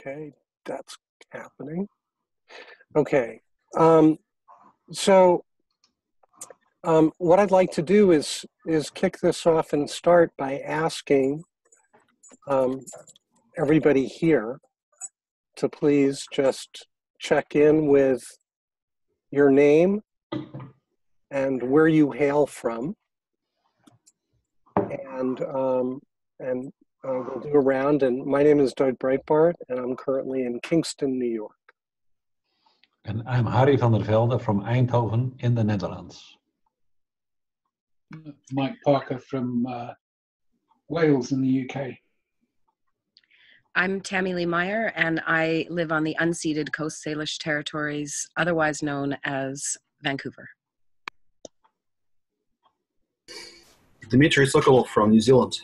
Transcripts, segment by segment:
Okay, that's happening. Okay, so what I'd like to do is kick this off and start by asking everybody here to please just check in with your name and where you hail from, and we'll do a round. And my name is Doug Breitbart, and I'm currently in Kingston, New York. And I'm Harry van der Velde from Eindhoven in the Netherlands. Mike Parker from Wales in the UK. I'm Tammy Lee Meyer, and I live on the unceded Coast Salish territories, otherwise known as Vancouver. Dimitri Sokol from New Zealand.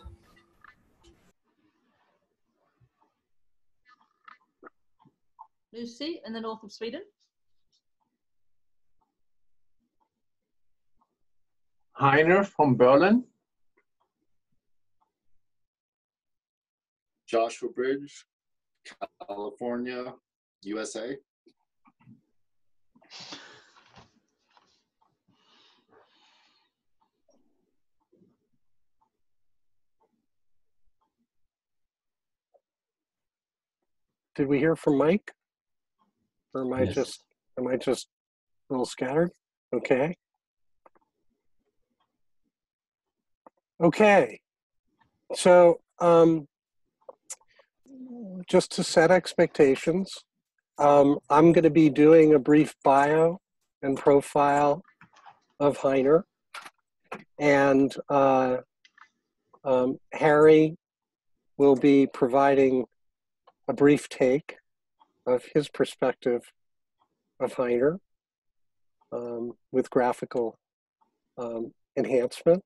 Lucy in the north of Sweden. Heiner from Berlin. Joshua Bridge, California, USA. Did we hear from Mike? Or am I Yes. just a little scattered? Okay. Okay. So just to set expectations, I'm going to be doing a brief bio and profile of Heiner, and Harry will be providing a brief take of his perspective of Heiner with graphical enhancement.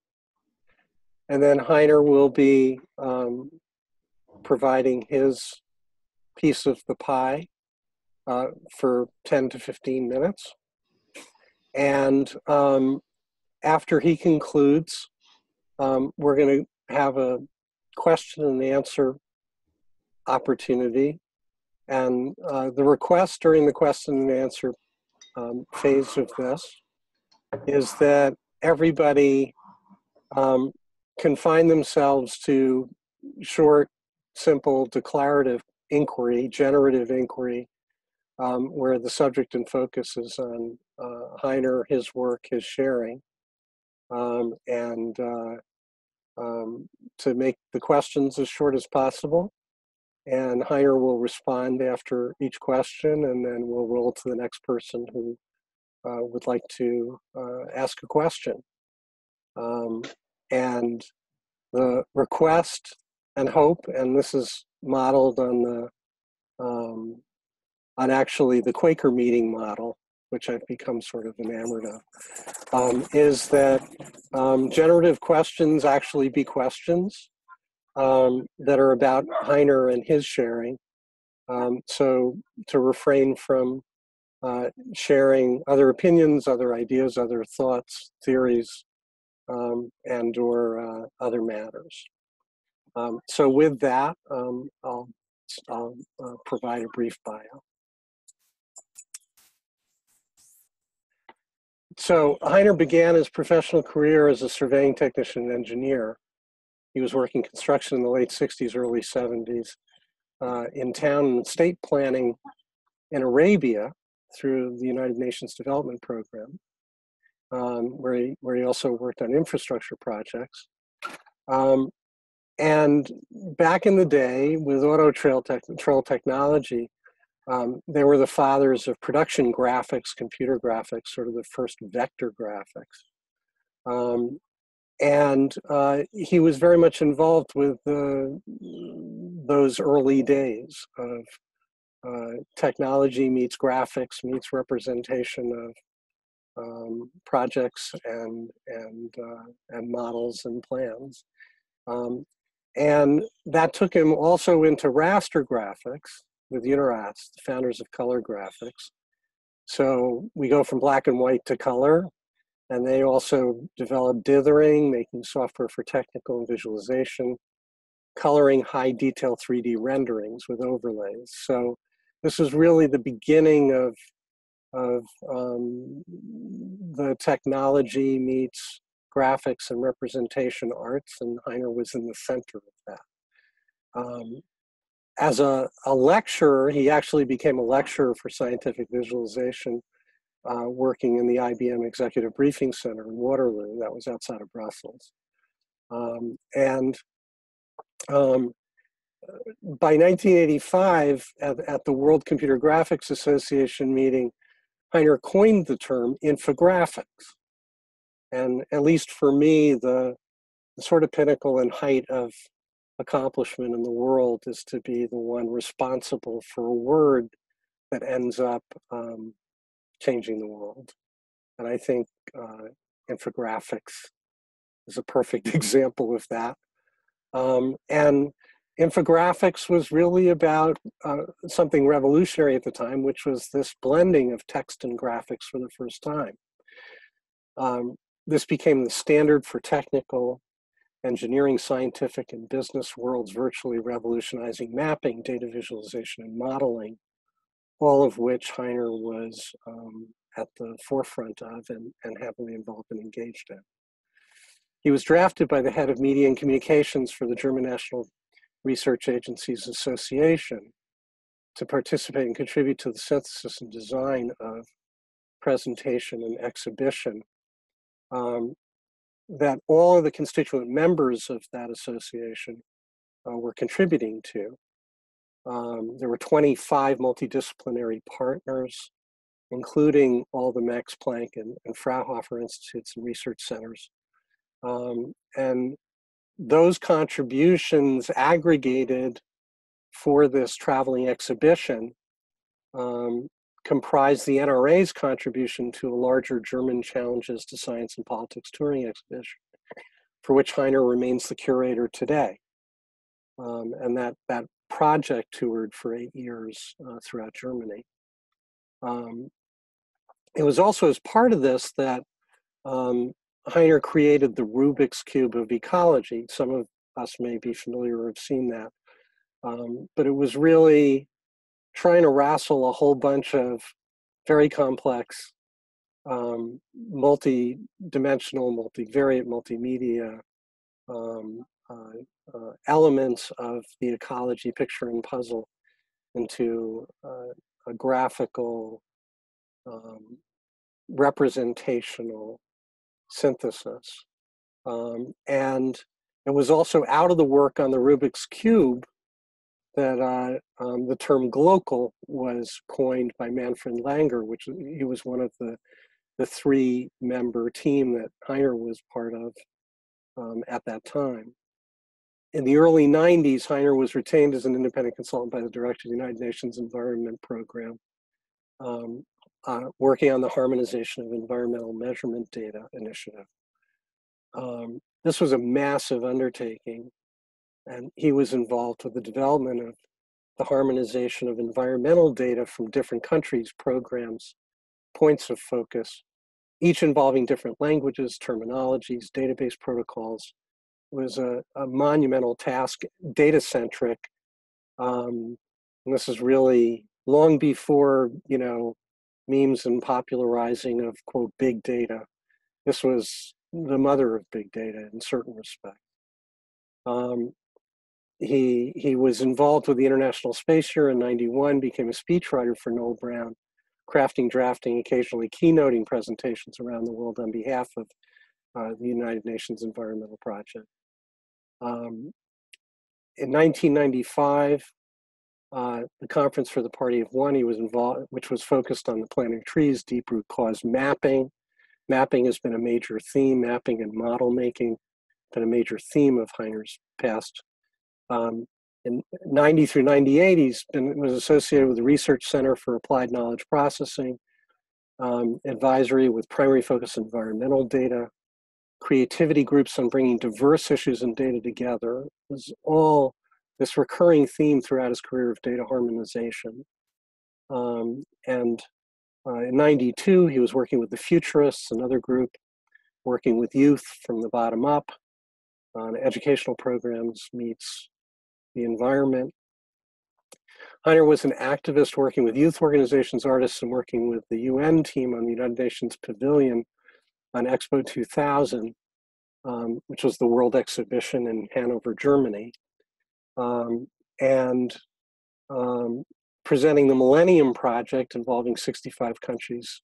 And then Heiner will be providing his piece of the pie for 10 to 15 minutes. And after he concludes, we're going to have a question and answer opportunity. And the request during the question and answer phase of this is that everybody confine themselves to short, simple, declarative inquiry, generative inquiry, where the subject and focus is on Heiner, his work, his sharing, and to make the questions as short as possible. And Heiner will respond after each question, and then we'll roll to the next person who would like to ask a question. And the request and hope, and this is modeled on the actually the Quaker meeting model, which I've become sort of enamored of, is that generative questions actually be questions that are about Heiner and his sharing. So to refrain from sharing other opinions, other ideas, other thoughts, theories, and or other matters. So with that, I'll provide a brief bio. So Heiner began his professional career as a surveying technician and engineer. He was working construction in the late 60s, early 70s, in town and state planning in Arabia through the United Nations Development Program, where he also worked on infrastructure projects. And back in the day, with auto trail technology, they were the fathers of production graphics, computer graphics, sort of the first vector graphics. And he was very much involved with those early days of technology meets graphics, meets representation of projects and models and plans. And that took him also into raster graphics with Unirast, the founders of color graphics. So we go from black and white to color, and they also developed dithering, making software for technical and visualization. coloring high detail 3D renderings with overlays. So this was really the beginning of the technology meets graphics and representation arts, and Heiner was in the center of that. As a lecturer, he actually became a lecturer for scientific visualization, working in the IBM Executive Briefing Center in Waterloo, that was outside of Brussels. By 1985, at the World Computer Graphics Association meeting, Heiner coined the term infographics. And at least for me, the sort of pinnacle and height of accomplishment in the world is to be the one responsible for a word that ends up changing the world. And I think infographics is a perfect example of that. And infographics was really about something revolutionary at the time, which was this blending of text and graphics for the first time. This became the standard for technical, engineering, scientific, and business worlds, virtually revolutionizing mapping, data visualization, and modeling, all of which Heiner was at the forefront of and heavily involved and engaged in. He was drafted by the head of media and communications for the German National Research Agencies Association to participate and contribute to the synthesis and design of presentation and exhibition that all of the constituent members of that association were contributing to. There were 25 multidisciplinary partners, including all the Max Planck and Fraunhofer Institutes and research centers. And those contributions aggregated for this traveling exhibition comprised the NRA's contribution to a larger German Challenges to Science and Politics touring exhibition, for which Heiner remains the curator today. And that project toured for 8 years throughout Germany. It was also as part of this that Heiner created the Rubik's Cube of ecology. Some of us may be familiar or have seen that. But it was really trying to wrestle a whole bunch of very complex, multi-dimensional, multivariate, multimedia elements of the ecology picture and puzzle into a graphical, representational synthesis. And it was also out of the work on the Rubik's Cube that the term glocal was coined by Manfred Langer, which he was one of the 3-member team that Heiner was part of at that time. In the early 90s, Heiner was retained as an independent consultant by the director of the United Nations Environment Program, working on the harmonization of environmental measurement data initiative. This was a massive undertaking, and he was involved with the development of the harmonization of environmental data from different countries, programs, points of focus, each involving different languages, terminologies, database protocols. It was a monumental task, data-centric. And this is really long before, memes and popularizing of, quote, big data. This was the mother of big data in certain respects. He was involved with the International Space Year in '91, became a speechwriter for Noel Brown, crafting, drafting, occasionally keynoting presentations around the world on behalf of the United Nations Environmental Project. In 1995, the Conference for the Party of One, he was involved, which was focused on the planting of trees, deep root cause mapping. Mapping has been a major theme, mapping and model making, been a major theme of Heiner's past. In 90 through 98, was associated with the Research Center for Applied Knowledge Processing, advisory with primary focus on environmental data, creativity groups on bringing diverse issues and data together. It was all this recurring theme throughout his career of data harmonization. And in '92, he was working with the Futurists, another group working with youth from the bottom up on educational programs, meets the environment. Heiner was an activist working with youth organizations, artists, and working with the UN team on the United Nations Pavilion on Expo 2000, which was the World Exhibition in Hanover, Germany, and presenting the Millennium Project involving 65 countries,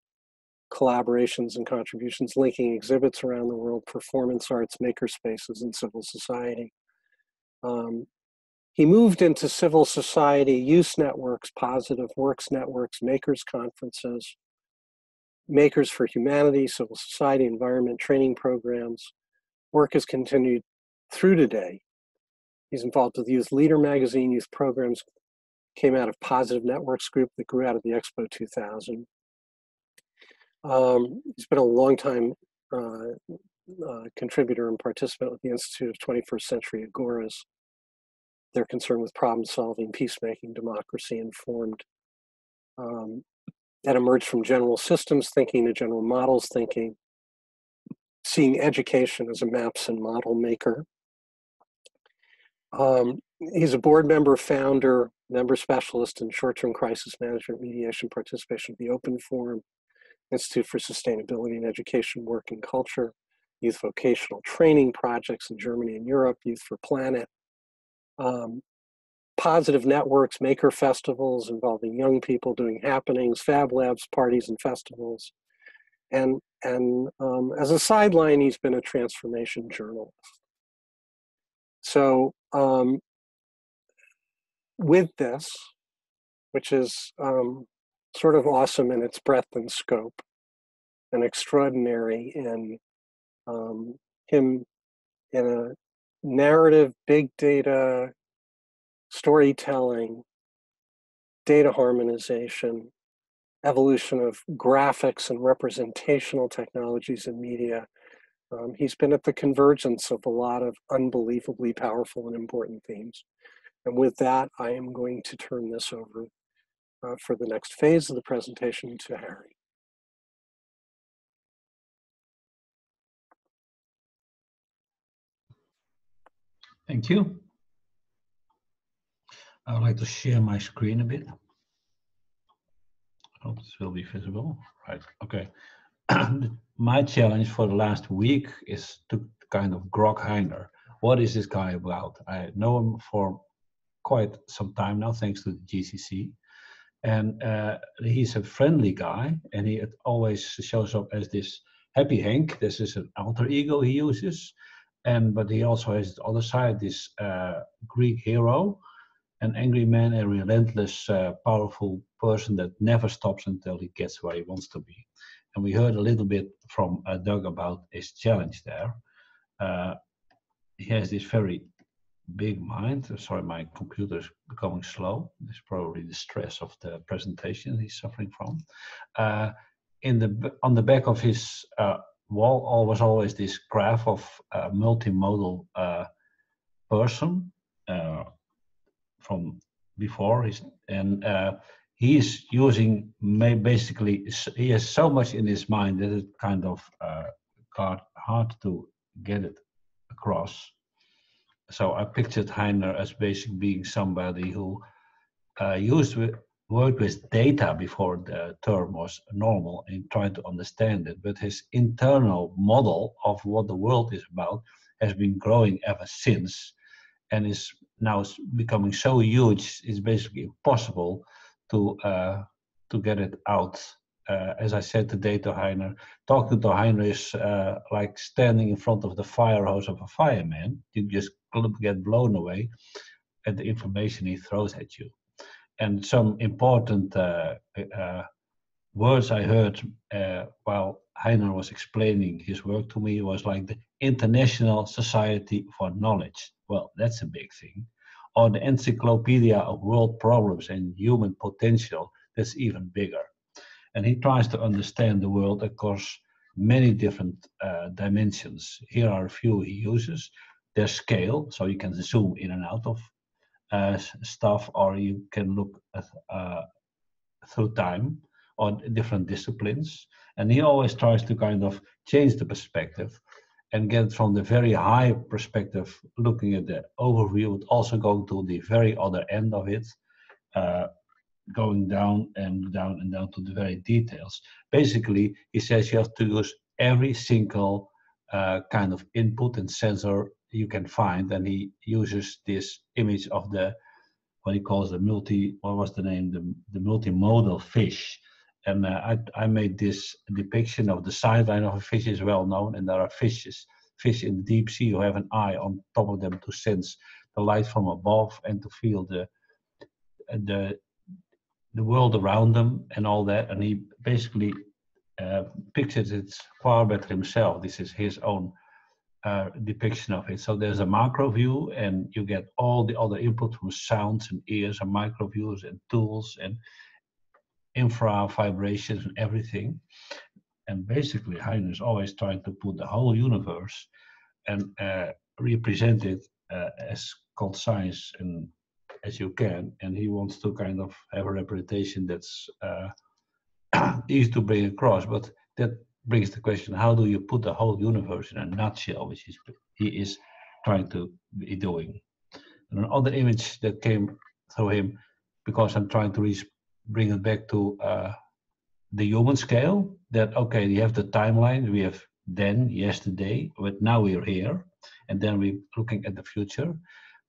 collaborations and contributions, linking exhibits around the world, performance arts, maker spaces, and civil society. He moved into civil society use networks, positive works networks, makers conferences, Makers for Humanity, civil society, environment, training programs. Work has continued through today. He's involved with Youth Leader magazine, youth programs came out of Positive Networks group that grew out of the Expo 2000. He's been a long-time contributor and participant with the Institute of 21st Century Agoras. They're concerned with problem solving, peacemaking, democracy informed. That emerged from general systems thinking to general models thinking, seeing education as a maps and model maker. He's a board member, founder, member specialist in short-term crisis management, mediation, participation of the Open Forum, Institute for Sustainability and Education, Work and Culture, youth vocational training projects in Germany and Europe, Youth for Planet, positive networks, maker festivals involving young people doing happenings, fab labs, parties and festivals. And as a sideline, he's been a transformation journalist. So with this, which is sort of awesome in its breadth and scope, and extraordinary in him in a narrative, big data, storytelling, data harmonization, evolution of graphics and representational technologies in media. He's been at the convergence of a lot of unbelievably powerful and important themes. And with that, I am going to turn this over for the next phase of the presentation to Harry. Thank you. I would like to share my screen a bit. I hope this will be visible. Right, okay. My challenge for the last week is to kind of grok Heiner. What is this guy about? I know him for quite some time now, thanks to the GCC. And he's a friendly guy, and he always shows up as this happy Hank. This is an alter ego he uses. But he also has the other side, this Greek hero, an angry man, a relentless, powerful person that never stops until he gets where he wants to be. And we heard a little bit from Doug about his challenge there. He has this very big mind. Sorry, my computer is becoming slow. It's probably the stress of the presentation he's suffering from. On the back of his wall was always this graph of a multimodal person from before. He's using, basically, he has so much in his mind that it kind of got hard to get it across. So I pictured Heiner as basically being somebody who worked with data before the term was normal and trying to understand it, but his internal model of what the world is about has been growing ever since, and is now becoming so huge it's basically impossible to get it out. As I said today to Heiner, talking to Heiner is like standing in front of the fire hose of a fireman. You just get blown away at the information he throws at you. And some important words I heard while Heiner was explaining his work to me was like the International Society for Knowledge. Well, that's a big thing. Or the Encyclopedia of World Problems and Human Potential, that's even bigger. And he tries to understand the world across many different dimensions. Here are a few he uses. There's scale, so you can zoom in and out of stuff, or you can look at, through time or different disciplines. And he always tries to kind of change the perspective and get from the very high perspective, looking at the overview, but also going to the very other end of it, going down and down and down to the very details. Basically, he says you have to use every single kind of input and sensor you can find, and he uses this image of the, what he calls the the multimodal fish. And I made this depiction of the sideline of a fish is well known, and there are fish in the deep sea who have an eye on top of them to sense the light from above and to feel the world around them and all that. And he basically pictures it far better himself. This is his own depiction of it. So there's a macro view, and you get all the other input from sounds and ears and micro views and tools and infra vibrations and everything. And basically Heiner is always trying to put the whole universe and represent it as concise and as you can, and he wants to kind of have a representation that's easy to bring across. But that brings the question, how do you put the whole universe in a nutshell, which he is trying to be doing. And another image that came through him, because I'm trying to bring it back to the human scale, that okay, you have the timeline, we have then, yesterday, but now we're here, and then we're looking at the future.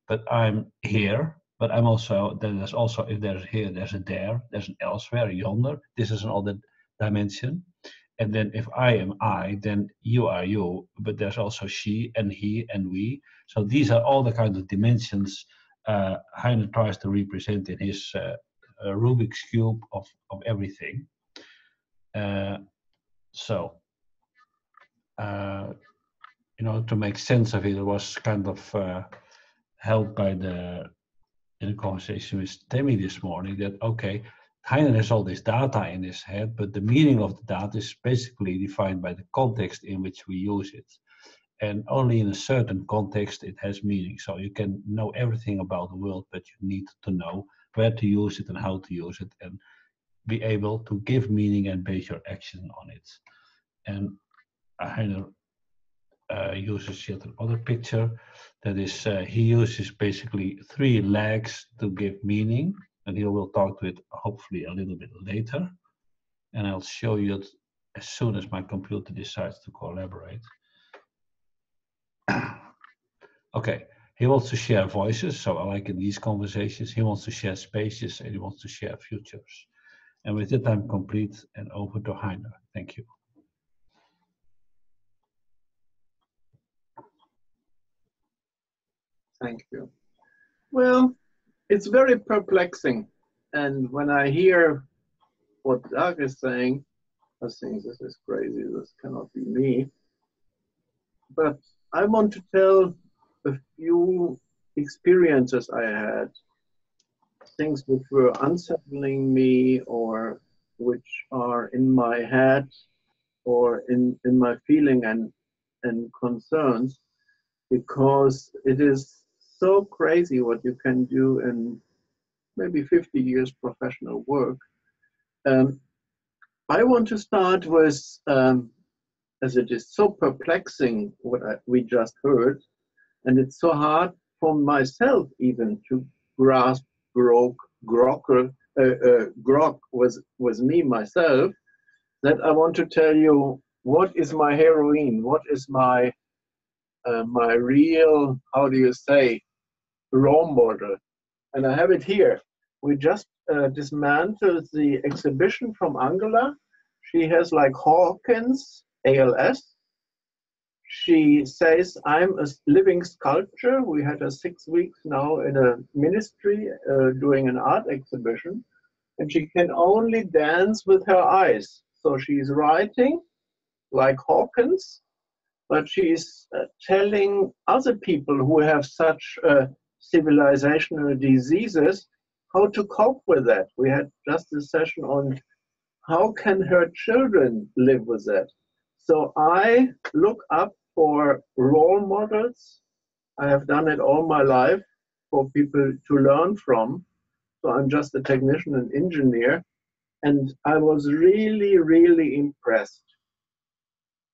But I'm here, but I'm also, then there's also, if there's here, there's a there, there's an elsewhere, yonder, this is another dimension. And then if I am I, then you are you, but there's also she and he and we. So these are all the kinds of dimensions Heiner tries to represent in his Rubik's Cube of everything. You know, to make sense of it, it was kind of helped by in a conversation with Tammy this morning that, okay, Heiner has all this data in his head, but the meaning of the data is basically defined by the context in which we use it. And only in a certain context it has meaning. So you can know everything about the world, but you need to know where to use it and how to use it, and be able to give meaning and base your action on it. And Heiner uses yet another picture that is, he uses basically 3 legs to give meaning, and he will talk to it hopefully a little bit later. And I'll show you it as soon as my computer decides to collaborate. Okay, he wants to share voices, so I like in these conversations, he wants to share spaces and he wants to share futures. And with that, I'm complete, and over to Heiner. Thank you. Thank you. Well, it's very perplexing. And when I hear what Doug is saying, I think this is crazy. This cannot be me. But I want to tell a few experiences I had, things which were unsettling me or which are in my head or in my feeling and concerns, because it is so crazy what you can do in maybe 50 years professional work. I want to start with, as it is so perplexing what we just heard, and it's so hard for myself even to grasp grok was me myself, that I want to tell you what is my heroine, what is my my real, how do you say, role model. And I have it here. We just dismantled the exhibition from Angela. She has like Hawkins, ALS. She says, I'm a living sculpture. We had her 6 weeks now in a ministry doing an art exhibition, and she can only dance with her eyes. So she's writing like Hawkins, but she's telling other people who have such civilizational diseases how to cope with that. We had just a session on how can her children live with that. So I look up for role models. I have done it all my life for people to learn from. So I'm just a technician and engineer. And I was really, really impressed.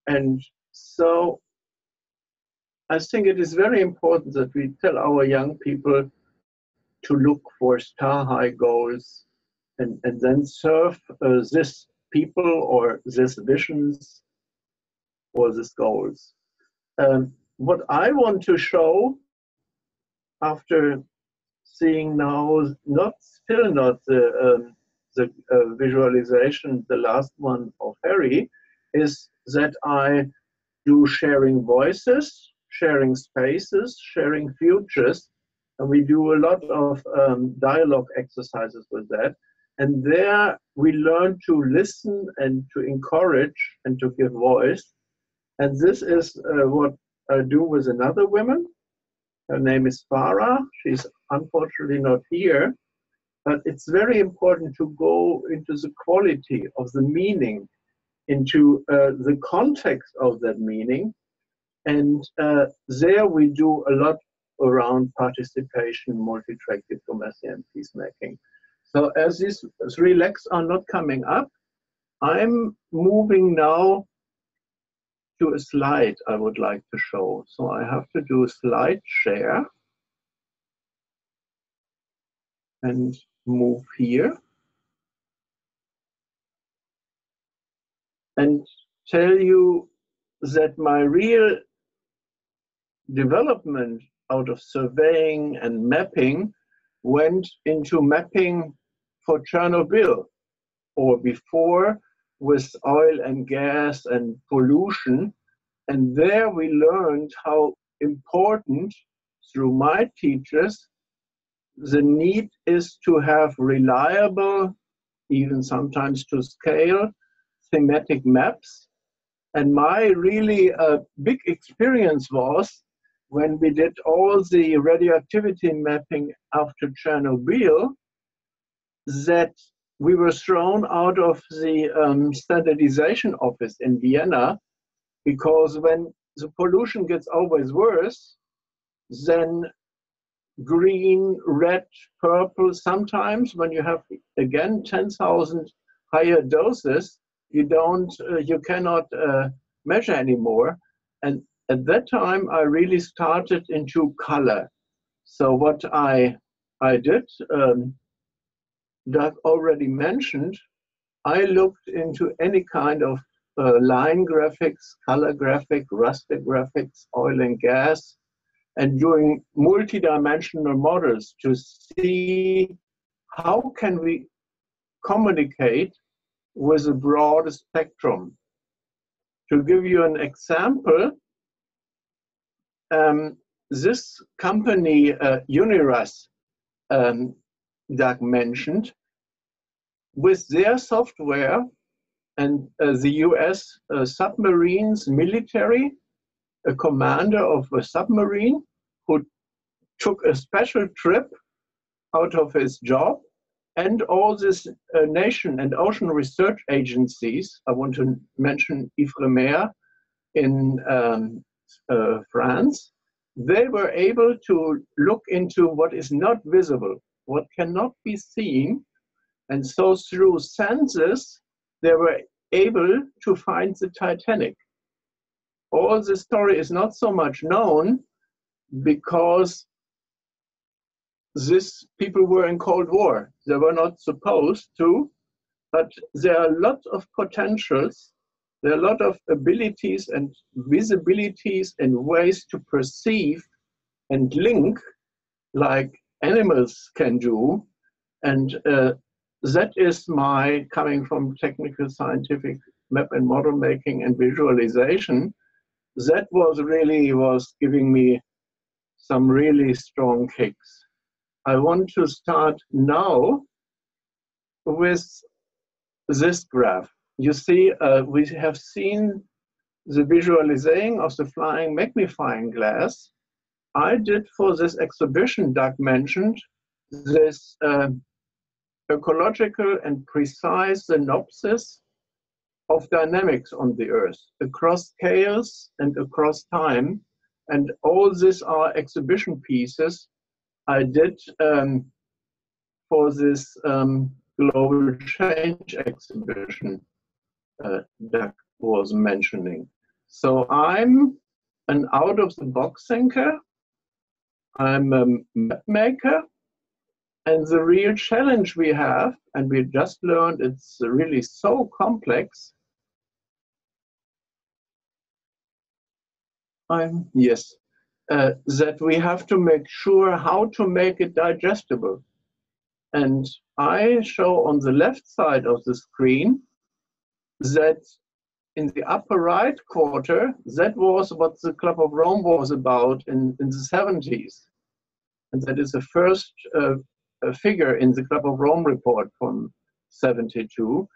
And so I think it is very important that we tell our young people to look for star-high goals and then serve this people or this visions or these goals. What I want to show after seeing now, still not the visualization, the last one of Harry, is that I do sharing voices, sharing spaces, sharing futures, and we do a lot of dialogue exercises with that. And there we learn to listen and to encourage and to give voice. And this is what I do with another woman. Her name is Farah. She's unfortunately not here, but it's very important to go into the quality of the meaning, into the context of that meaning. And there we do a lot around participation, multi-track diplomacy, and peacemaking. So as these three legs are not coming up, I'm moving now to a slide I would like to show. So I have to do slide share and move here and tell you that my real development out of surveying and mapping went into mapping for Chernobyl, or before with oil and gas and pollution. And there we learned how important, through my teachers, the need is to have reliable, even sometimes to scale, thematic maps. And my really big experience was when we did all the radioactivity mapping after Chernobyl, that we were thrown out of the standardization office in Vienna, because when the pollution gets always worse, then green, red, purple, sometimes when you have, again, 10,000 higher doses, you cannot measure anymore. And at that time, I really started into color. So what I did, Doug already mentioned, I looked into any kind of line graphics, color graphic, raster graphics, oil and gas, and doing multidimensional models to see how can we communicate with a broad spectrum. To give you an example, this company, Uniras, Doug mentioned, with their software and the US submarines military, a commander of a submarine who took a special trip out of his job, and all these nation and ocean research agencies. I want to mention Ifremer in France. They were able to look into what is not visible, what cannot be seen, and so through senses, they were able to find the Titanic. All the story is not so much known because these people were in Cold War. They were not supposed to, but there are a lot of potentials. There are a lot of abilities and visibilities and ways to perceive and link like animals can do. And that is my, coming from technical scientific map and model making and visualization, that was giving me some really strong kicks. I want to start now with this graph. You see, we have seen the visualizing of the flying magnifying glass. I did for this exhibition Doug mentioned this ecological and precise synopsis of dynamics on the Earth across scales and across time. And all these are exhibition pieces I did for this global change exhibition Doug was mentioning. So I'm an out-of-the-box thinker. I'm a map maker. And the real challenge we have, and we just learned it's really so complex. That we have to make sure how to make it digestible. And I show on the left side of the screen that in the upper right quarter, that was what the Club of Rome was about in the 70s. And that is the first figure in the Club of Rome report from 72,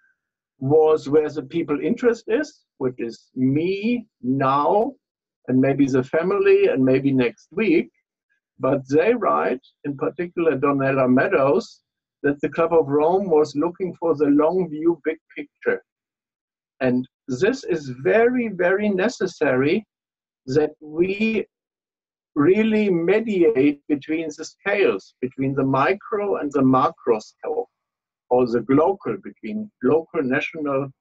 was where the people interest is, which is me now, and maybe the family, and maybe next week. But they write, in particular Donella Meadows, that the Club of Rome was looking for the long view, big picture. And this is very, very necessary that we really mediate between the scales, between the micro and the macro scale, or the local, between local, national,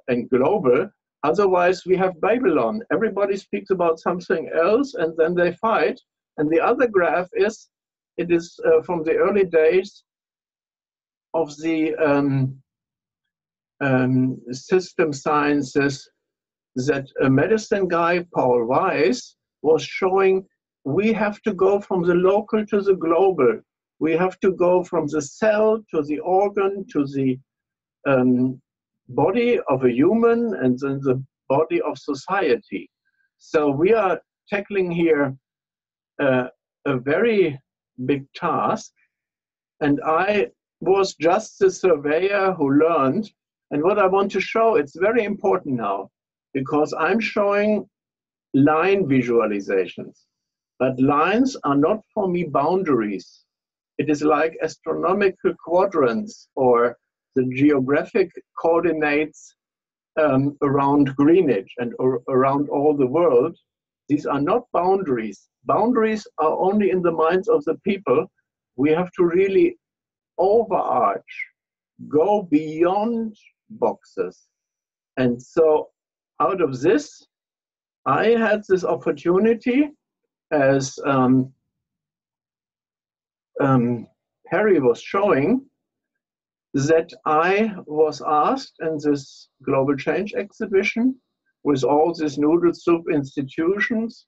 and global. Otherwise, we have Babylon. Everybody speaks about something else, and then they fight. And the other graph is, it is from the early days of the system sciences, that a medicine guy, Paul Weiss, was showing we have to go from the local to the global. We have to go from the cell to the organ to the body of a human and then the body of society. So we are tackling here a very big task. And I was just the surveyor who learned. And what I want to show, it's very important now, because I'm showing line visualizations. But lines are not for me boundaries. It is like astronomical quadrants or the geographic coordinates around Greenwich and around all the world. These are not boundaries. Boundaries are only in the minds of the people. We have to really overarch, go beyond boxes. And so out of this, I had this opportunity, as Harry was showing, that I was asked in this Global Change exhibition with all these noodle soup institutions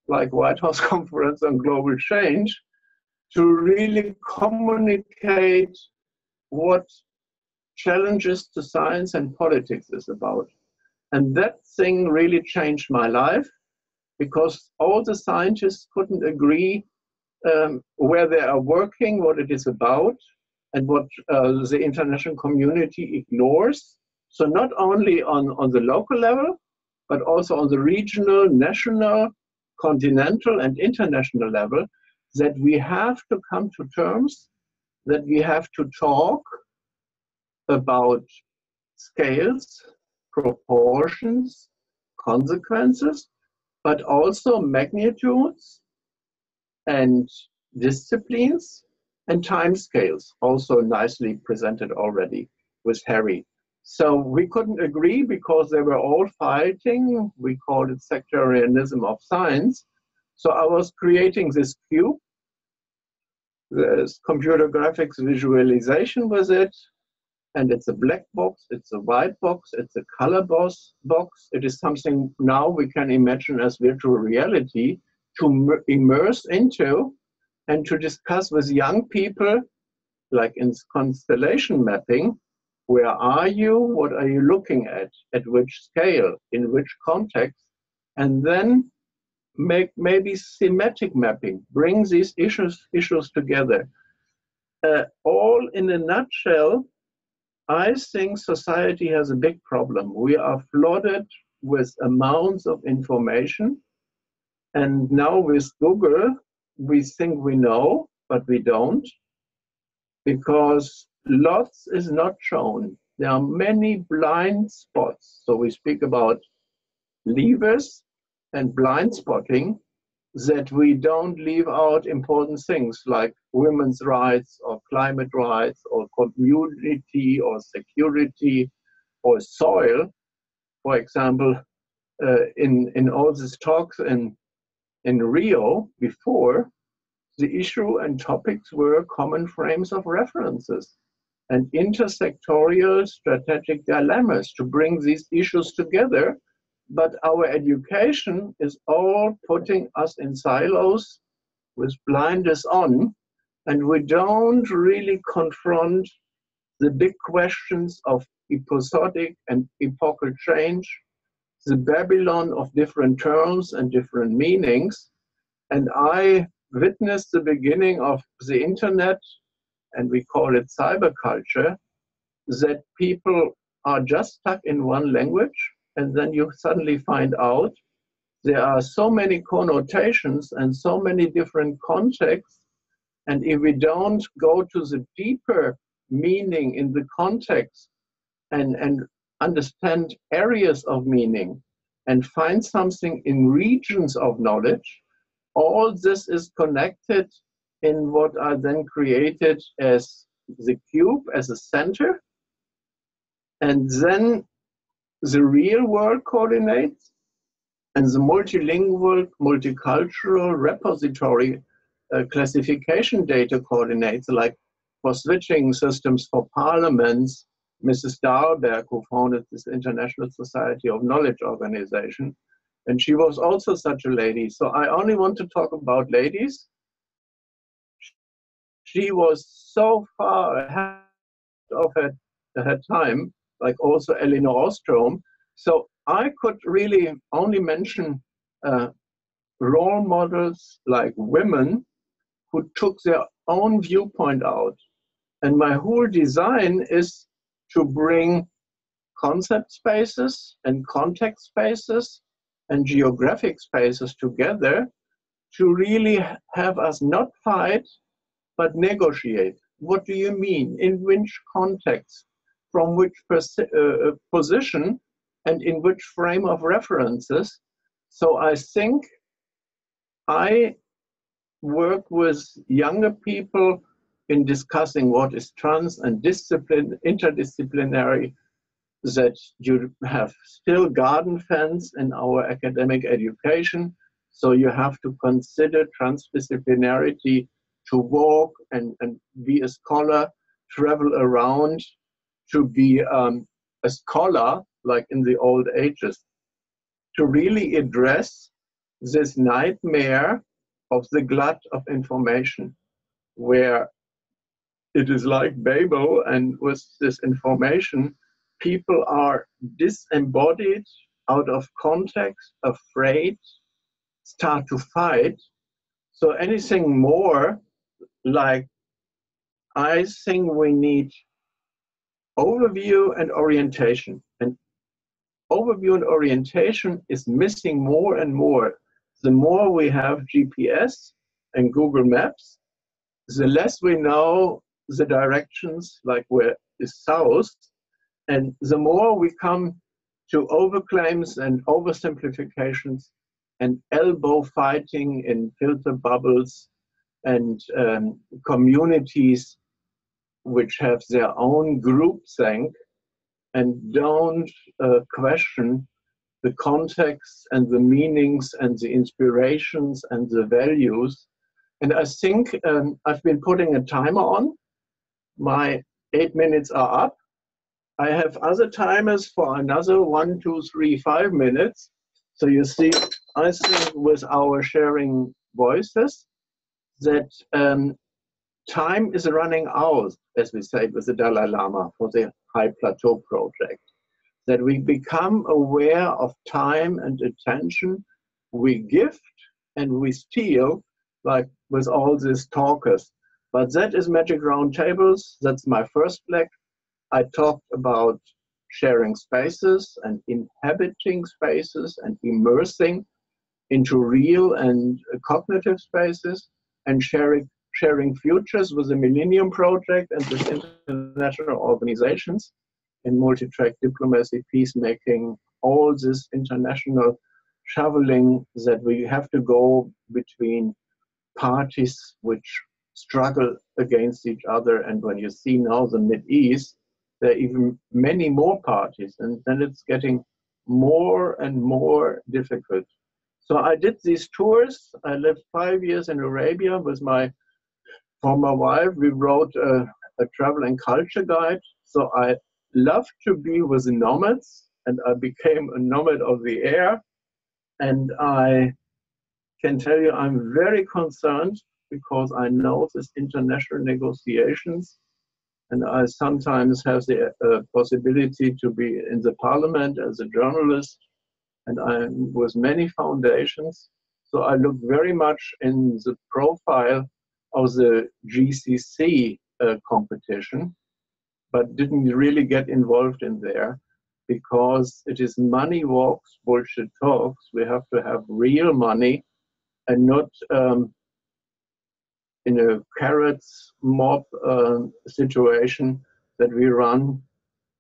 like White House Conference on Global Change to really communicate what challenges to science and politics is about. And that thing really changed my life, because all the scientists couldn't agree where they are working, what it is about, and what the international community ignores. So not only on the local level, but also on the regional, national, continental, and international level, that we have to come to terms, that we have to talk about scales, proportions, consequences, but also magnitudes and disciplines and time scales, also nicely presented already with Harry. So we couldn't agree because they were all fighting. We called it sectarianism of science. So I was creating this cube. There's computer graphics visualization with it. And it's a black box, it's a white box, it's a color box. It is something now we can imagine as virtual reality to immerse into and to discuss with young people, like in constellation mapping, where are you, what are you looking at which scale, in which context, and then make maybe thematic mapping, bring these issues together. All in a nutshell, I think society has a big problem. We are flooded with amounts of information. And now with Google, we think we know, but we don't, because lots is not shown. There are many blind spots. So we speak about levers and blind spotting, that we don't leave out important things like women's rights or climate rights or community or security or soil. For example, in all these talks in Rio before, the issue and topics were common frames of references and intersectorial strategic dilemmas to bring these issues together. But our education is all putting us in silos with blinders on, and we don't really confront the big questions of episodic and epochal change, the Babylon of different terms and different meanings. And I witnessed the beginning of the internet, and we call it cyberculture, that people are just stuck in one language, and then you suddenly find out there are so many connotations and so many different contexts, and if we don't go to the deeper meaning in the context and understand areas of meaning and find something in regions of knowledge, all this is connected in what are then created as the cube, as a center, and then the real world coordinates and the multilingual, multicultural repository classification data coordinates, like for switching systems for parliaments, Mrs. Dahlberg, who founded this International Society of Knowledge organization, and she was also such a lady. So I only want to talk about ladies. She was so far ahead of her time, like also Elinor Ostrom. So I could really only mention role models like women who took their own viewpoint out. And my whole design is to bring concept spaces and context spaces and geographic spaces together to really have us not fight, but negotiate. What do you mean? In which context? From which position? And in which frame of references? So I think I work with younger people in discussing what is trans and interdisciplinary, that you have still garden fence in our academic education. So you have to consider transdisciplinarity to walk and be a scholar, travel around, to be a scholar like in the old ages, to really address this nightmare of the glut of information, where it is like Babel, and with this information, people are disembodied, out of context, afraid, start to fight. So anything more, like, I think we need overview and orientation. And overview and orientation is missing more and more. The more we have GPS and Google Maps, the less we know the directions, like where is south, and the more we come to overclaims and oversimplifications and elbow fighting in filter bubbles and communities which have their own groupthink and don't question the context and the meanings and the inspirations and the values. And I think I've been putting a timer on. My 8 minutes are up. I have other timers for another 1, 2, 3, 5 minutes. So you see, I think with our sharing voices that time is running out, as we say with the Dalai Lama for the High Plateau Project, that we become aware of time and attention we gift and we steal, like with all these talkers. But that is Magic Round Tables. That's my first leg. I talked about sharing spaces and inhabiting spaces and immersing into real and cognitive spaces, and sharing futures with the Millennium Project and with international organizations in multi-track diplomacy, peacemaking, all this international traveling that we have to go between parties which struggle against each other. And when you see now the Mideast, there are even many more parties, and then it's getting more and more difficult. So I did these tours. I lived 5 years in Arabia with my former wife. We wrote a travel and culture guide. So I love to be with the nomads, and I became a nomad of the air. And I can tell you I'm very concerned because I know this international negotiations, and I sometimes have the possibility to be in the parliament as a journalist, and I'm with many foundations. So I look very much in the profile of the GCC competition, but didn't really get involved in there because it is money walks, bullshit talks. We have to have real money and not in a carrots mob situation that we run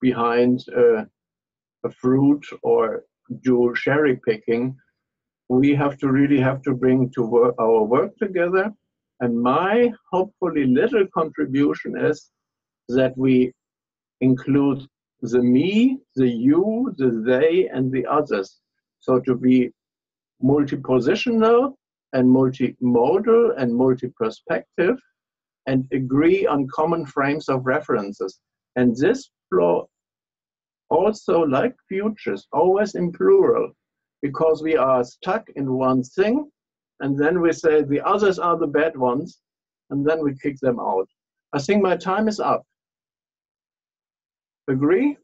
behind a fruit or do cherry picking. We have to really bring to work, our work together. And my hopefully little contribution is that we include the me, the you, the they, and the others. So to be multi-positional and multimodal and multi-perspective and agree on common frames of references. And this flow also, like futures, always in plural, because we are stuck in one thing, and then we say the others are the bad ones, and then we kick them out. I think my time is up. Agree?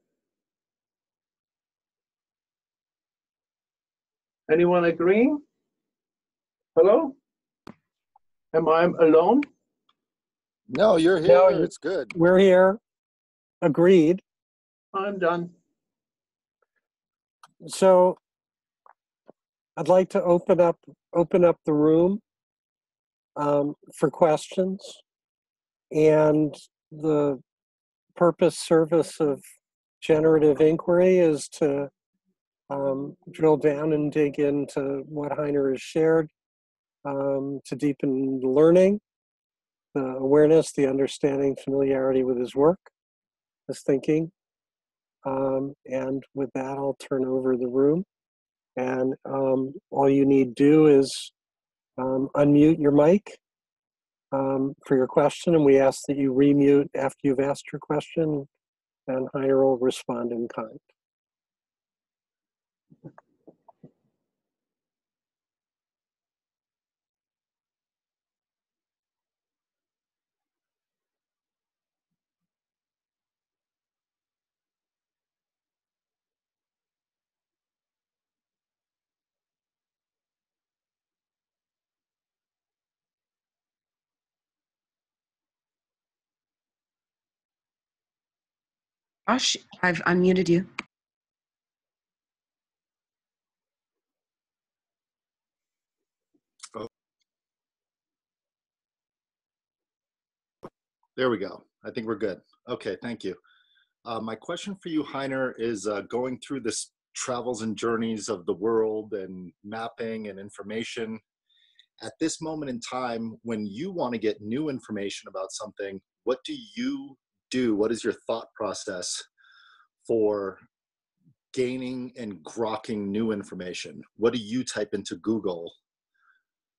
Anyone agreeing? Hello? Am I alone? No, you're here. No, It's good. we're here. Agreed. I'm done. So I'd like to open up the room for questions, and the service of generative inquiry is to drill down and dig into what Heiner has shared, to deepen the learning, the awareness, the understanding, familiarity with his work, his thinking. And with that, I'll turn over the room. And all you need to do is unmute your mic for your question, and we ask that you remute after you've asked your question, and Heiner will respond in kind. Josh, I've unmuted you. There we go. I think we're good. Okay, thank you. My question for you, Heiner, is going through this travels and journeys of the world and mapping and information. At this moment in time, when you want to get new information about something, what do you do? What is your thought process for gaining and grokking new information? What do you type into Google?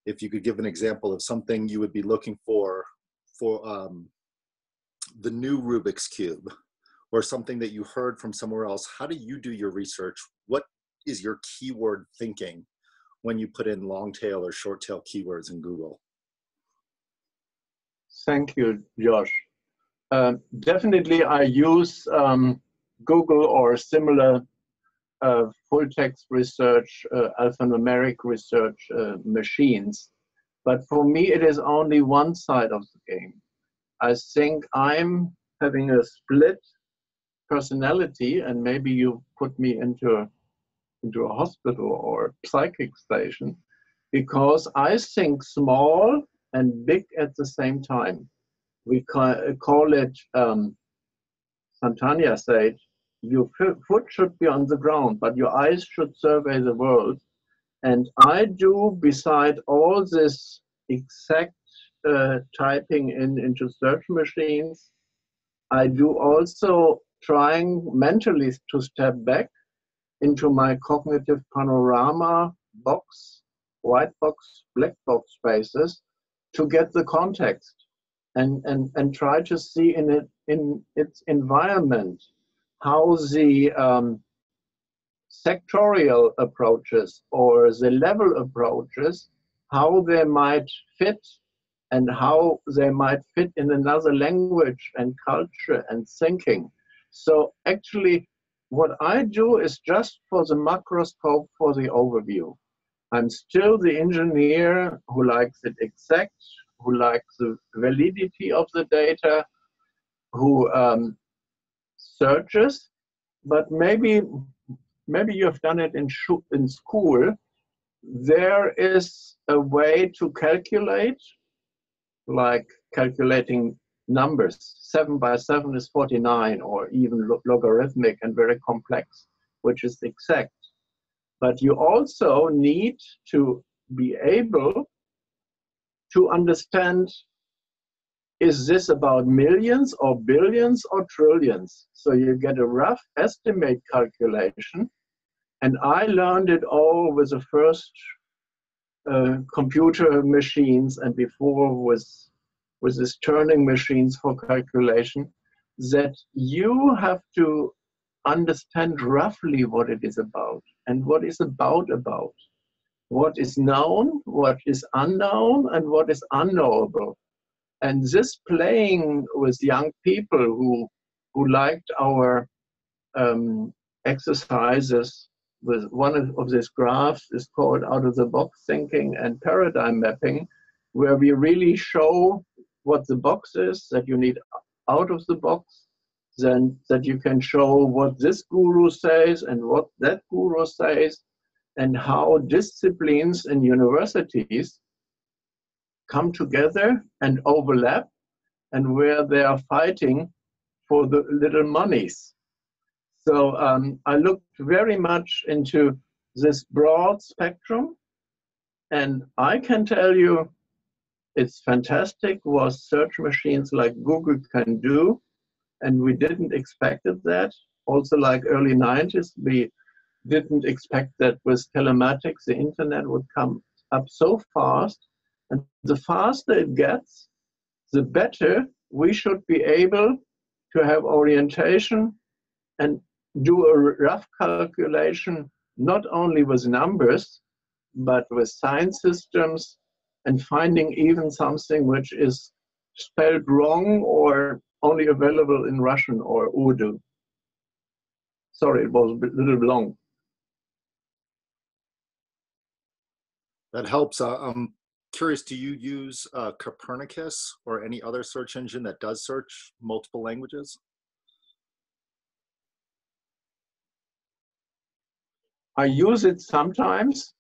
If you could give an example of something you would be looking for the new Rubik's Cube, or something that you heard from somewhere else, how do you do your research? What is your keyword thinking when you put in long tail or short tail keywords in Google? Thank you, Josh. Definitely I use Google or similar full text research, alphanumeric research machines. But for me, it is only one side of the game. I think I'm having a split personality, and maybe you put me into a hospital or psychic station, because I think small and big at the same time. We call it, Santanya said, your foot should be on the ground, but your eyes should survey the world. And I do, beside all this exact typing into search machines, I do also trying mentally to step back into my cognitive panorama box, white box, black box spaces to get the context and try to see in its environment how the sectorial approaches or the level approaches, how they might fit and how they might fit in another language and culture and thinking. So actually, what I do is just for the macroscope, for the overview. I'm still the engineer who likes it exact, who likes the validity of the data, who searches, but maybe you have done it in school. There is a way to calculate, like calculating numbers. 7 by 7 is 49, or even logarithmic and very complex, which is exact. But you also need to be able to understand, is this about millions or billions or trillions? So you get a rough estimate calculation. And I learned it all with the first computer machines and before with these turning machines for calculation, that you have to understand roughly what it is about and what is about. What is known, what is unknown, and what is unknowable. And this playing with young people who liked our exercises with one of these graphs is called out of the box thinking and paradigm mapping, where we really show what the box is that you need out of the box, then that you can show what this guru says and what that guru says, and how disciplines in universities come together and overlap, and where they are fighting for the little monies. So I looked very much into this broad spectrum, and I can tell you it's fantastic what search machines like Google can do, and we didn't expect that. Also, like early 90s, we didn't expect that with telematics, the internet would come up so fast. And the faster it gets, the better we should be able to have orientation and do a rough calculation, not only with numbers, but with science systems, and finding even something which is spelled wrong or only available in Russian or Urdu. Sorry, it was a little long. That helps. I'm curious, do you use Copernicus or any other search engine that does search multiple languages? I use it sometimes,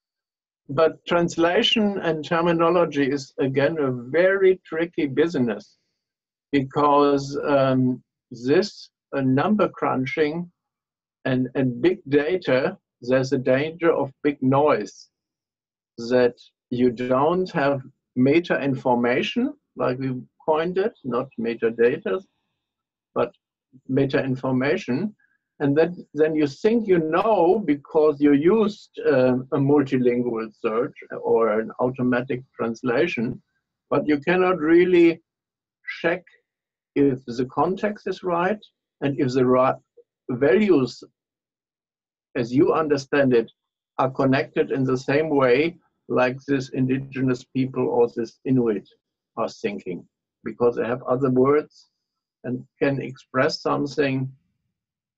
but translation and terminology is, again, a very tricky business, because this number crunching and big data, there's a danger of big noise, that you don't have meta information, like we coined it, not metadata, but meta information. And then you think you know because you used a multilingual search or an automatic translation, but you cannot really check if the context is right and if the right values, as you understand it, are connected in the same way like this indigenous people or this Inuit are thinking, because they have other words and can express something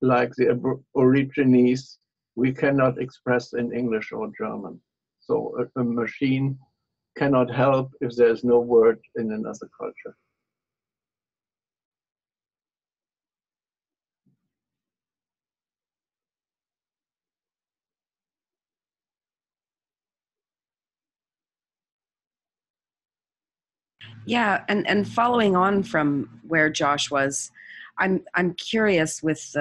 like the Aborigines we cannot express in English or German. So a machine cannot help if there's no word in another culture. Yeah, and following on from where Josh was, I'm curious with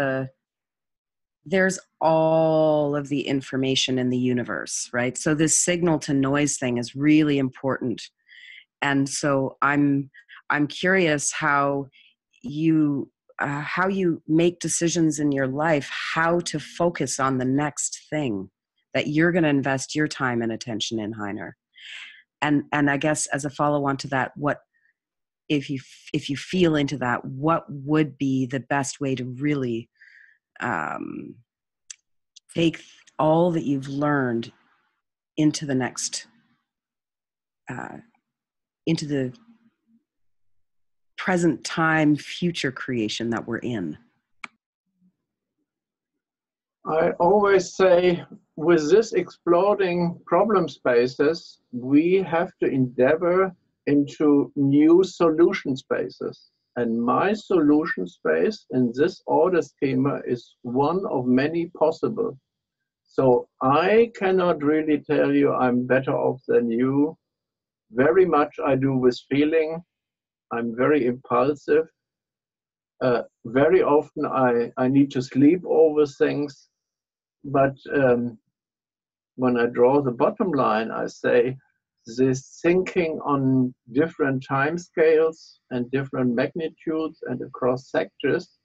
there's all of the information in the universe, right? So this signal to noise thing is really important. And so I'm curious how you how you make decisions in your life, how to focus on the next thing that you're going to invest your time and attention in, Heiner. And I guess as a follow-on to that, what if you feel into that, what would be the best way to really take all that you've learned into the next, into the present time, future creation that we're in? I always say, with this exploding problem spaces, we have to endeavor into new solution spaces. And my solution space in this order schema is one of many possible. So I cannot really tell you I'm better off than you. Very much I do with feeling. I'm very impulsive. Very often I need to sleep over things. But when I draw the bottom line, I say this thinking on different time scales and different magnitudes and across sectors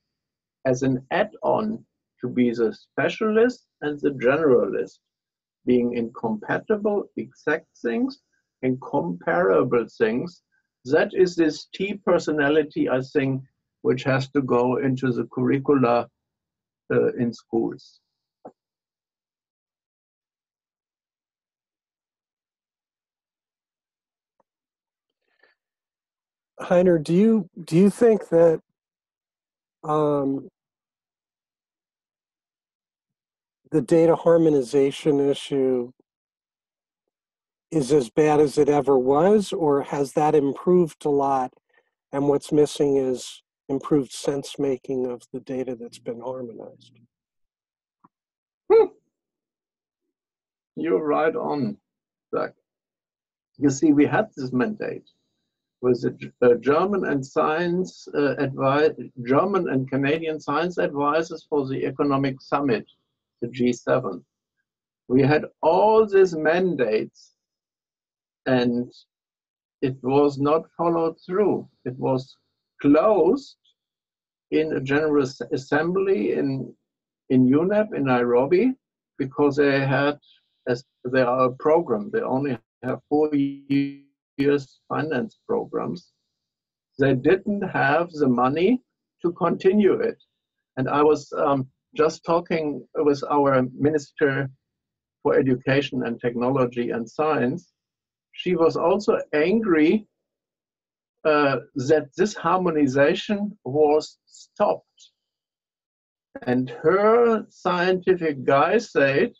as an add-on to be the specialist and the generalist, being incompatible exact things and comparable things. That is this T personality, I think, which has to go into the curricula in schools. Heiner, do you think that the data harmonization issue is as bad as it ever was, or has that improved a lot, and what's missing is improved sense making of the data that's been harmonized? You're right on, Zach. You see, we had this mandate with the German and German and Canadian science advisors for the economic summit, the G7. We had all these mandates, and it was not followed through. It was closed in a General Assembly in UNEP in Nairobi, because they are a program. They only have 4 years finance programs. They didn't have the money to continue it. And I was just talking with our Minister for Education and Technology and Science. She was also angry that this harmonization was stopped. And her scientific guy said,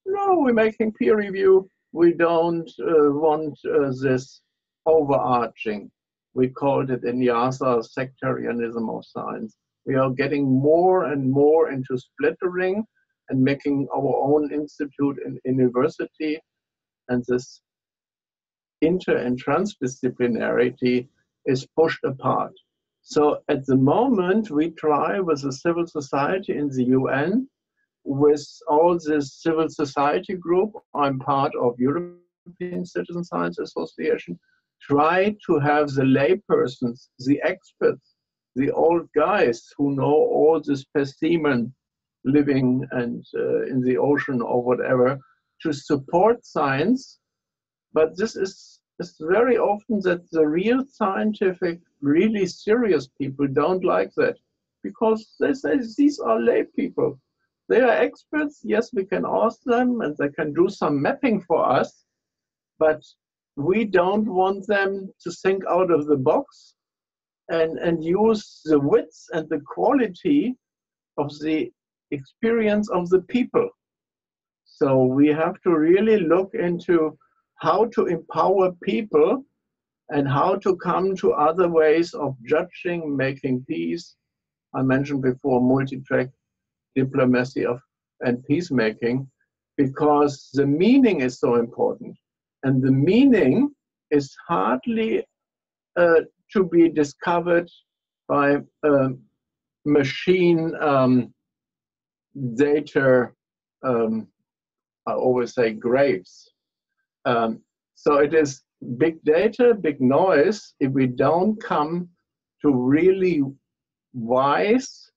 no, we're making peer review. We don't want this overarching. We called it in YASA sectarianism of science. We are getting more and more into splittering and making our own institute and university, and this inter and transdisciplinarity is pushed apart. So at the moment, we try with the civil society in the UN, with all this civil society group, I'm part of European Citizen Science Association, try to have the laypersons, the experts, the old guys who know all the specimen living and in the ocean or whatever, to support science. But this is very often that the real scientific, really serious people don't like that, because they say these are lay people. They are experts, yes, we can ask them and they can do some mapping for us, but we don't want them to think out of the box and use the width and the quality of the experience of the people. So we have to really look into how to empower people and how to come to other ways of judging, making peace. I mentioned before multi-track diplomacy and peacemaking, because the meaning is so important. And the meaning is hardly to be discovered by machine data, I always say grapes. So it is big data, big noise, if we don't come to really wise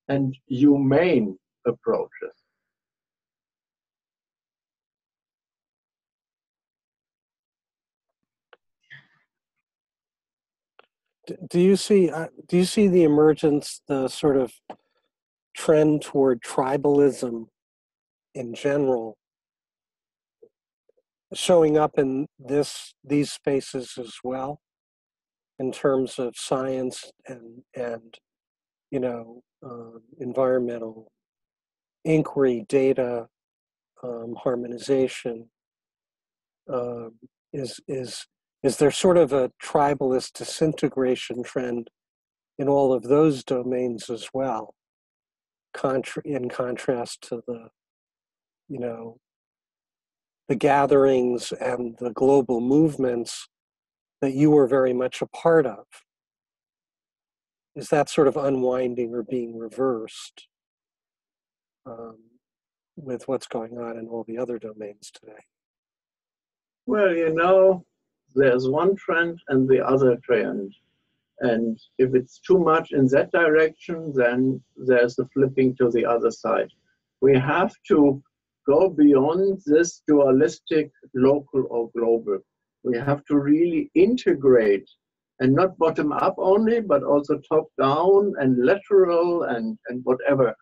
and humane approaches. Do you see the emergence, the sort of trend toward tribalism in general showing up in these spaces as well, in terms of science and environmental inquiry, data, harmonization? Is there sort of a tribalist disintegration trend in all of those domains as well, in contrast to the gatherings and the global movements that you were very much a part of? Is that sort of unwinding or being reversed with what's going on in all the other domains today? Well, there's one trend and the other trend. And if it's too much in that direction, then there's a flipping to the other side. We have to go beyond this dualistic local or global. We have to really integrate, and not bottom up only, but also top down and lateral and whatever.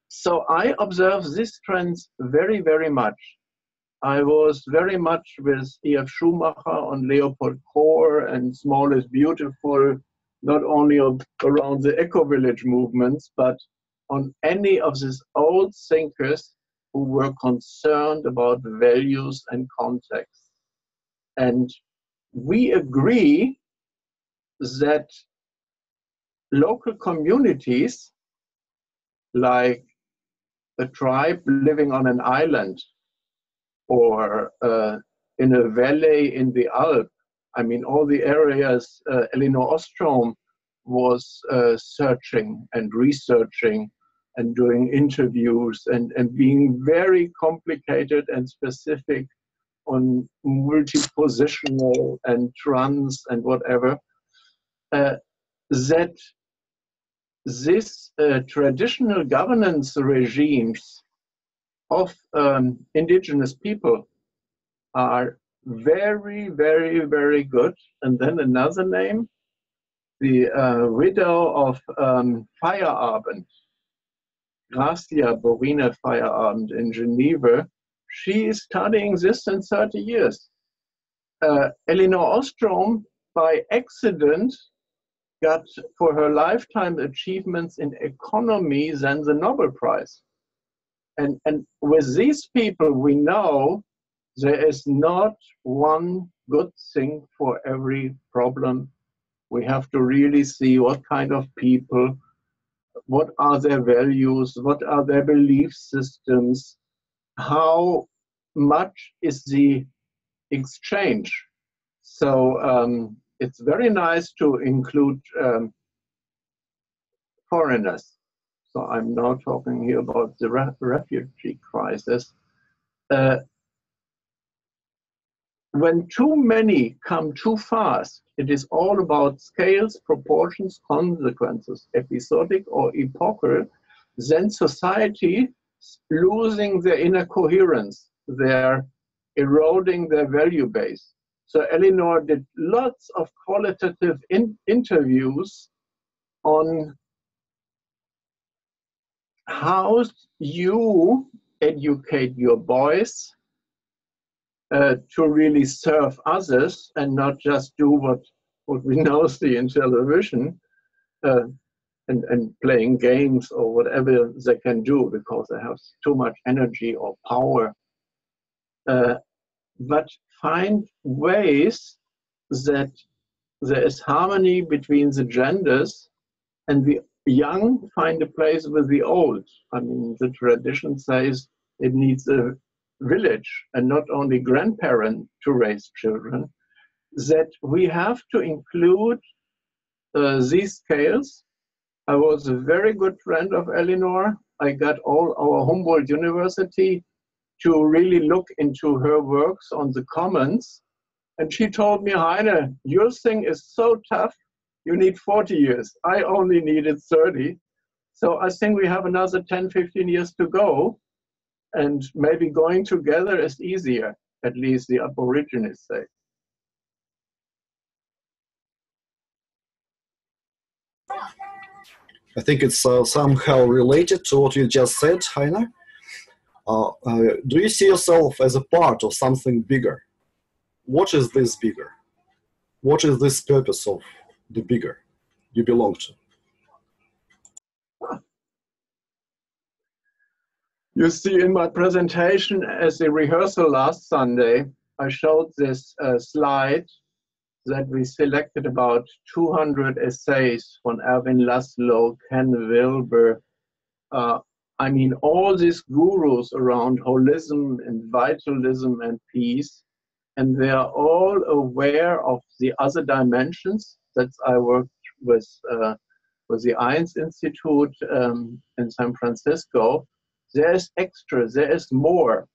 So I observe these trends very, very much. I was very much with E.F. Schumacher on Leopold Kohr and Small is Beautiful, not only around the eco-village movements, but on any of these old thinkers who were concerned about values and context. And we agree that local communities, like a tribe living on an island, or in a valley in the Alps. I mean, all the areas Elinor Ostrom was searching and researching and doing interviews and being very complicated and specific on multi-positional and trans and whatever, that this traditional governance regimes of indigenous people are very, very, very good. And then another name, the widow of Feierabend, Gracia Borina Feierabend in Geneva, she is studying this in 30 years. Elinor Ostrom, by accident, got for her lifetime achievements in economy then the Nobel Prize. And with these people, we know there is not one good thing for every problem. We have to really see what kind of people, what are their values, what are their belief systems, how much is the exchange. So it's very nice to include foreigners. So I'm now talking here about the refugee crisis. When too many come too fast, it is all about scales, proportions, consequences, episodic or epochal, then society losing their inner coherence, they're eroding their value base. So Elinor did lots of qualitative interviews on how you educate your boys to really serve others and not just do what we now see in television and playing games or whatever they can do because they have too much energy or power. But find ways that there is harmony between the genders and the young find a place with the old. I mean, the tradition says it needs a village and not only grandparent to raise children, that we have to include these scales. I was a very good friend of Elinor. I got all our Humboldt University to really look into her works on the commons. And she told me, Heiner, your thing is so tough. You need 40 years. I only needed 30. So I think we have another 10, 15 years to go. And maybe going together is easier, at least the Aborigines say. I think it's somehow related to what you just said, Heiner. Do you see yourself as a part of something bigger? What is this bigger? What is this purpose of the bigger you belong to? You see, in my presentation as a rehearsal last Sunday, I showed this slide that we selected about 200 essays from Erwin Laszlo, Ken Wilber. I mean, all these gurus around holism and vitalism and peace, and they are all aware of the other dimensions. That's I worked with the Eins Institute in San Francisco. There is extra, there is more,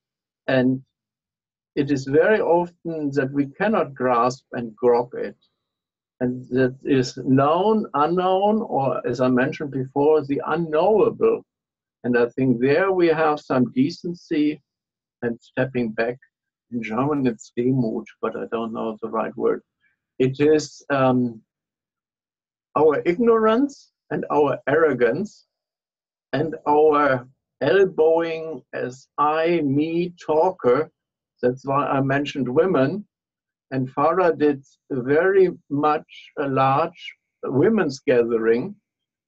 and it is very often that we cannot grasp and grok it. And that is known, unknown, or as I mentioned before, the unknowable. And I think there we have some decency and stepping back. In German, it's Demut, but I don't know the right word. It is our ignorance and our arrogance and our elbowing as I, me talker. That's why I mentioned women. And Farah did very much a large women's gathering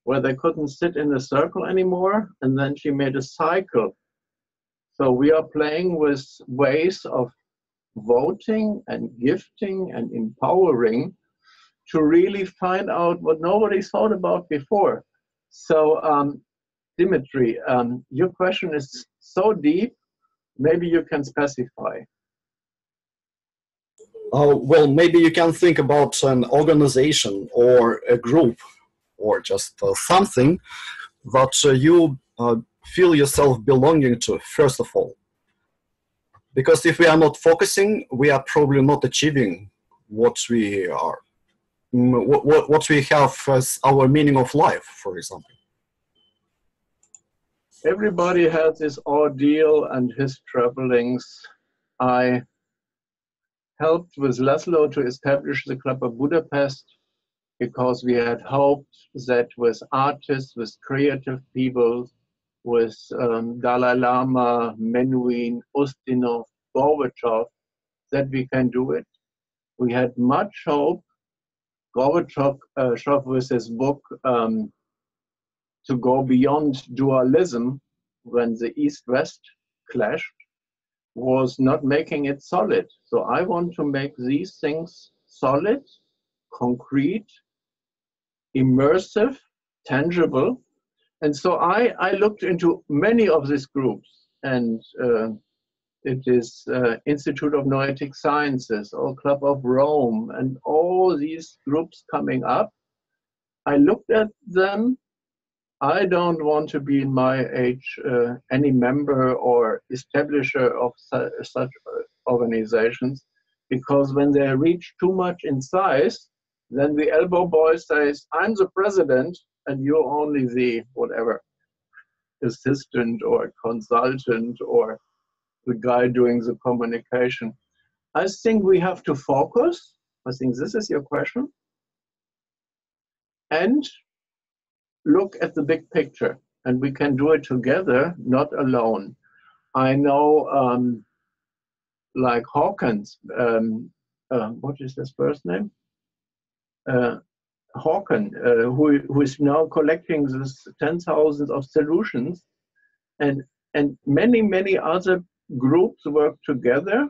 where they couldn't sit in a circle anymore. And then she made a cycle. So we are playing with ways of voting and gifting and empowering to really find out what nobody thought about before. So Dimitri, your question is so deep, maybe you can specify. Well, maybe you can think about an organization or a group or just something that you feel yourself belonging to, first of all. Because if we are not focusing, we are probably not achieving what we are, what we have as our meaning of life, for example. Everybody has his ordeal and his troublings. I helped with Laszlo to establish the Club of Budapest because we had hoped that with artists, with creative people, with Dalai Lama, Menuhin, Ustinov, Gorbachev, that we can do it. We had much hope. Gorbachev with his book, To Go Beyond Dualism, when the East-West clashed, was not making it solid. So I want to make these things solid, concrete, immersive, tangible. And so I looked into many of these groups, and it is Institute of Noetic Sciences or Club of Rome and all these groups coming up. I looked at them. I don't want to be in my age any member or establisher of such organizations, because when they reach too much in size, then the elbow boy says, I'm the president and you're only the whatever, assistant or consultant or the guy doing the communication. I think we have to focus. I think this is your question. And look at the big picture, and we can do it together, not alone. I know, like Hawkins, what is his first name? Hawken, who is now collecting this 10,000 of solutions, and many other groups work together.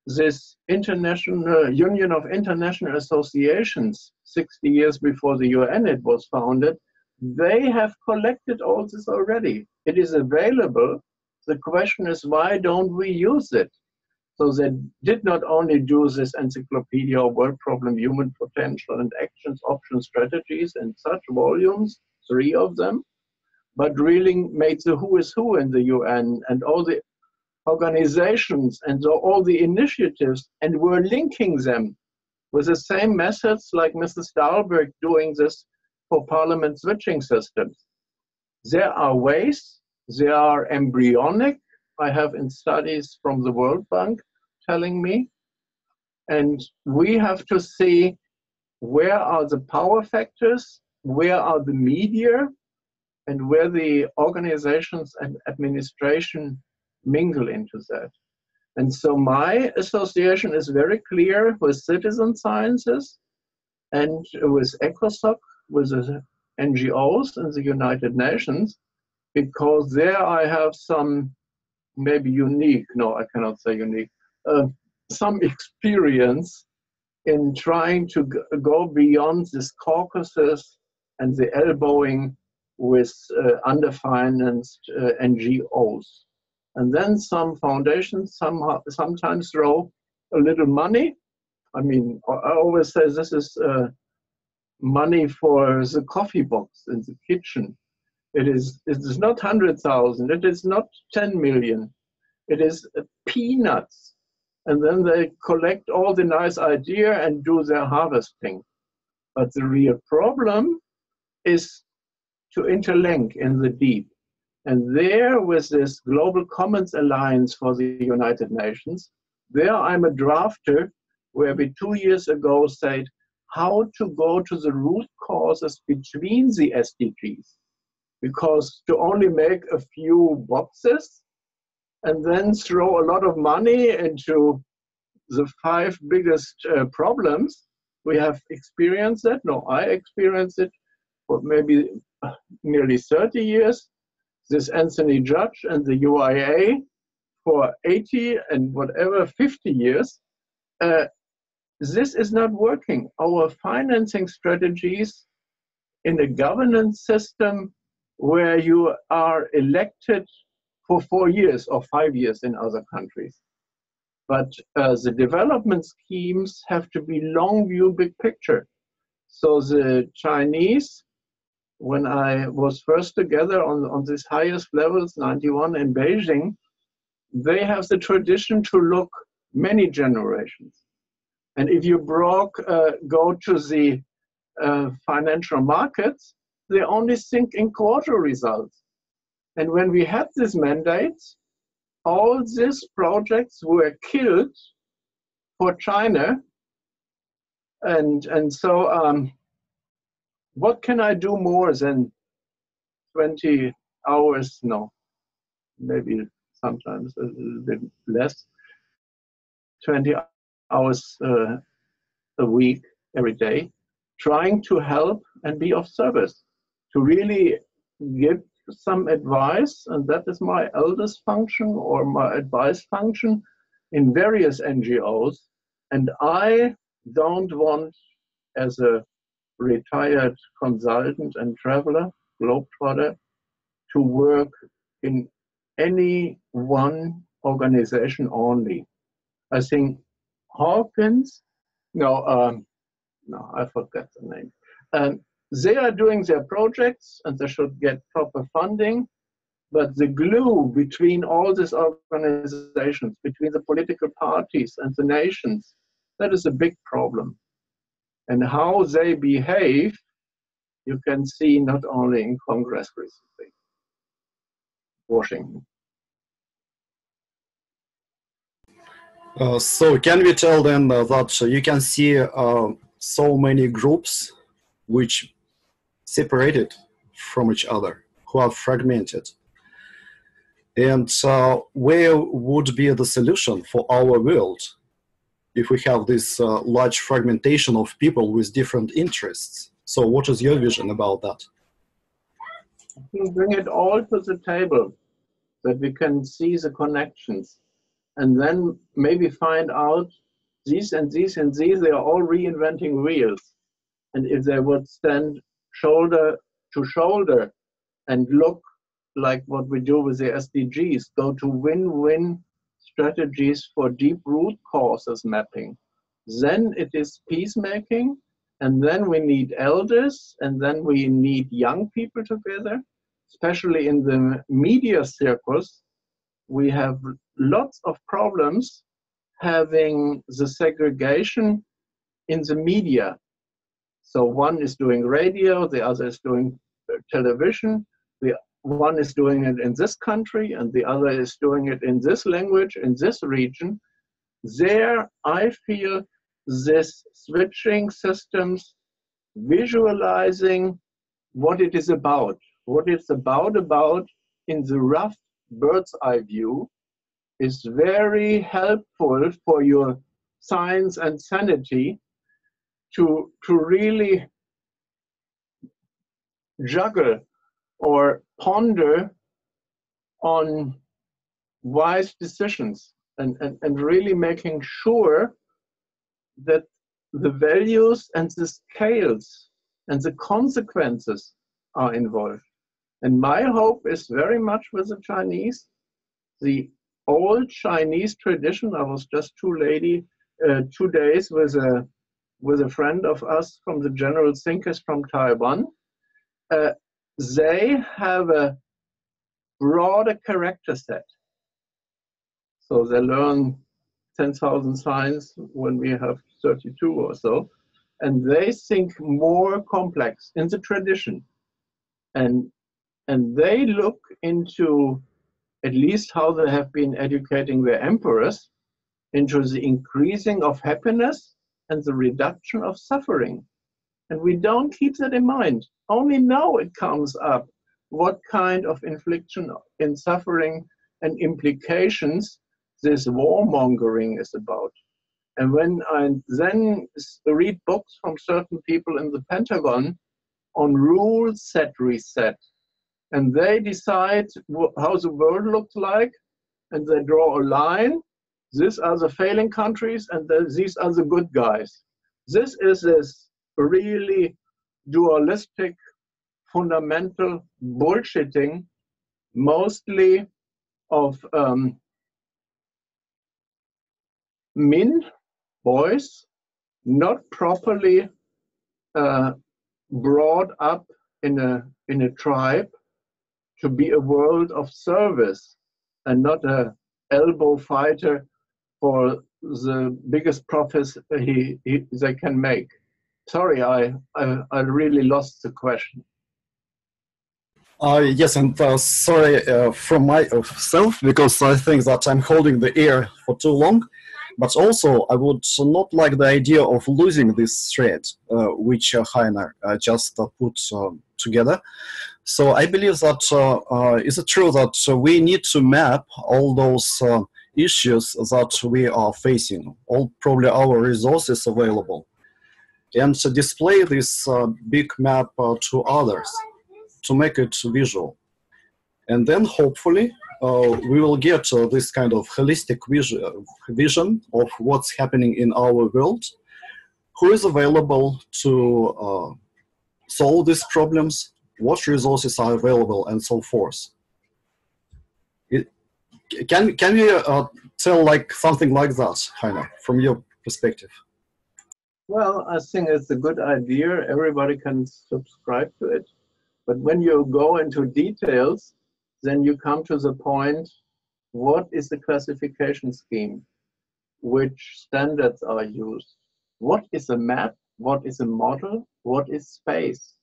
This International Union of International Associations, 60 years before the UN it was founded, they have collected all this already. It is available. The question is, why don't we use it? So they did not only do this encyclopedia of world problem, human potential, and actions, options, strategies, and such volumes, 3 of them, but really made the who is who in the UN and all the organizations and all the initiatives, and we're linking them with the same methods like Mrs. Dahlberg doing this for parliament switching systems. There are ways, they are embryonic. I have in studies from the World Bank telling me, and we have to see where are the power factors, where are the media, and where the organizations and administration mingle into that. And so my association is very clear with citizen sciences and with ECOSOC, with the NGOs in the United Nations, because there I have some maybe unique, no, I cannot say unique, some experience in trying to go beyond this caucuses and the elbowing with underfinanced NGOs. And then some foundations sometimes throw a little money. I mean, I always say this is money for the coffee box in the kitchen. It is not 100,000, it is not 10 million, it is peanuts. And then they collect all the nice idea and do their harvesting. But the real problem is to interlink in the deep. And there, with this Global Commons Alliance for the United Nations, there I'm a drafter where we 2 years ago said how to go to the root causes between the SDGs. Because to only make a few boxes and then throw a lot of money into the 5 biggest problems, we have experienced that. No, I experienced it for maybe nearly 30 years. This Anthony Judge and the UIA for 80 and whatever 50 years. This is not working. Our financing strategies in a governance system where you are elected for 4 years or 5 years in other countries. But the development schemes have to be long view, big picture. So the Chinese, when I was first together on these highest levels, 91 in Beijing, they have the tradition to look many generations. And if you go to the financial markets, they only think in quarter results. And when we had these mandates, all these projects were killed for China. And so what can I do more than 20 hours? No, maybe sometimes a little bit less. 20 hours a week, every day, trying to help and be of service, to really give some advice, and that is my eldest function or my advice function in various NGOs. And I don't want, as a retired consultant and traveler, globetrotter, to work in any one organization only. I think Hawkins, no, I forgot the name. They are doing their projects and they should get proper funding, but the glue between all these organizations, between the political parties and the nations, that is a big problem. And how they behave, you can see not only in Congress recently, Washington. So can we tell them that you can see so many groups which separated from each other, who are fragmented? And where would be the solution for our world if we have this large fragmentation of people with different interests? So what is your vision about that? You bring it all to the table, that we can see the connections, and then maybe find out these and these and these, they are all reinventing wheels. And if they would stand shoulder to shoulder and look like what we do with the SDGs, go to win-win strategies for deep root causes mapping, then it is peacemaking, and then we need elders, and then we need young people together, especially in the media circus. We have lots of problems having the segregation in the media. So one is doing radio, the other is doing television, the one is doing it in this country, and the other is doing it in this language, in this region. There, I feel this switching systems, visualizing what it is about in the rough bird's eye view, is very helpful for your science and sanity to really juggle or ponder on wise decisions and really making sure that the values and the scales and the consequences are involved. And my hope is very much with the Chinese, the old Chinese tradition. I was just 2 days with a friend of us from the General Thinkers from Taiwan. They have a broader character set. So they learn 10,000 signs when we have 32 or so. And they think more complex in the tradition. And they look into at least how they have been educating their emperors into the increasing of happiness and the reduction of suffering. And we don't keep that in mind. Only now it comes up what kind of infliction in suffering and implications this warmongering is about. And when I then read books from certain people in the Pentagon on rule set reset, and they decide how the world looks like, and they draw a line. These are the failing countries, and these are the good guys. This is this really dualistic, fundamental bullshitting, mostly of men, boys, not properly brought up in a tribe to be a world of service and not a elbow fighter for the biggest profits they can make. Sorry, I really lost the question. Yes, and sorry from myself, because I think that I'm holding the air for too long. But also, I would not like the idea of losing this thread, which Heiner just put together. So I believe that is it true that we need to map all those issues that we are facing, all probably our resources available, and to display this big map to others, to make it visual. And then hopefully we will get this kind of holistic vision of what's happening in our world, who is available to solve these problems, what resources are available, and so forth. Can you tell like something like that, Heiner, from your perspective? Well, I think it's a good idea. Everybody can subscribe to it. But when you go into details, then you come to the point, what is the classification scheme? Which standards are used? What is a map? What is a model? What is space?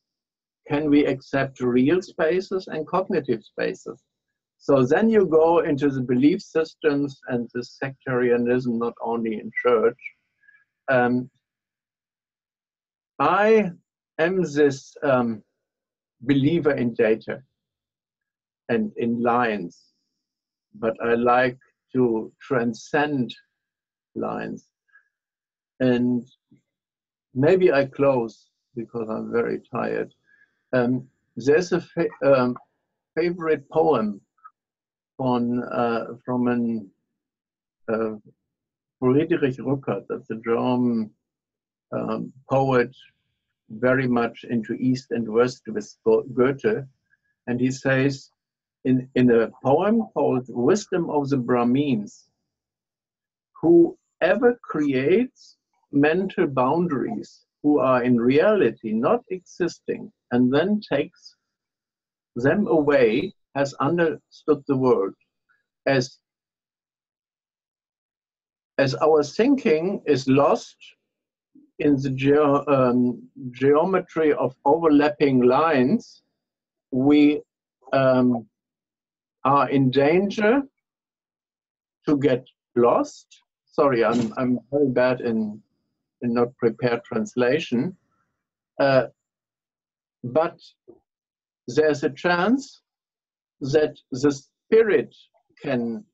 Can we accept real spaces and cognitive spaces? So then you go into the belief systems and the sectarianism, not only in church. I am this believer in data and in lines, but I like to transcend lines. And maybe I close because I'm very tired. There's a favorite poem from Friedrich Rückert, that's a German poet, very much into East and West with Goethe. And he says in a poem called Wisdom of the Brahmins, whoever creates mental boundaries who are in reality not existing and then takes them away has understood the world. As our thinking is lost in the geometry of overlapping lines, we are in danger to get lost. Sorry, I'm very bad in not prepared translation. But there's a chance that the spirit can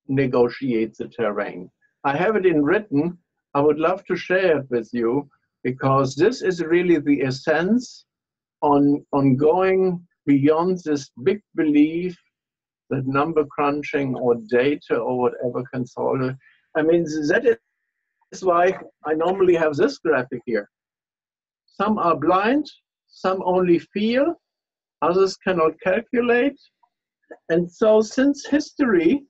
negotiate the terrain. I have it in written. I would love to share it with you, because this is really the essence on going beyond this big belief that number crunching or data or whatever can solve it. I mean, that is why I normally have this graphic here. Some are blind, some only feel, others cannot calculate. And so since history,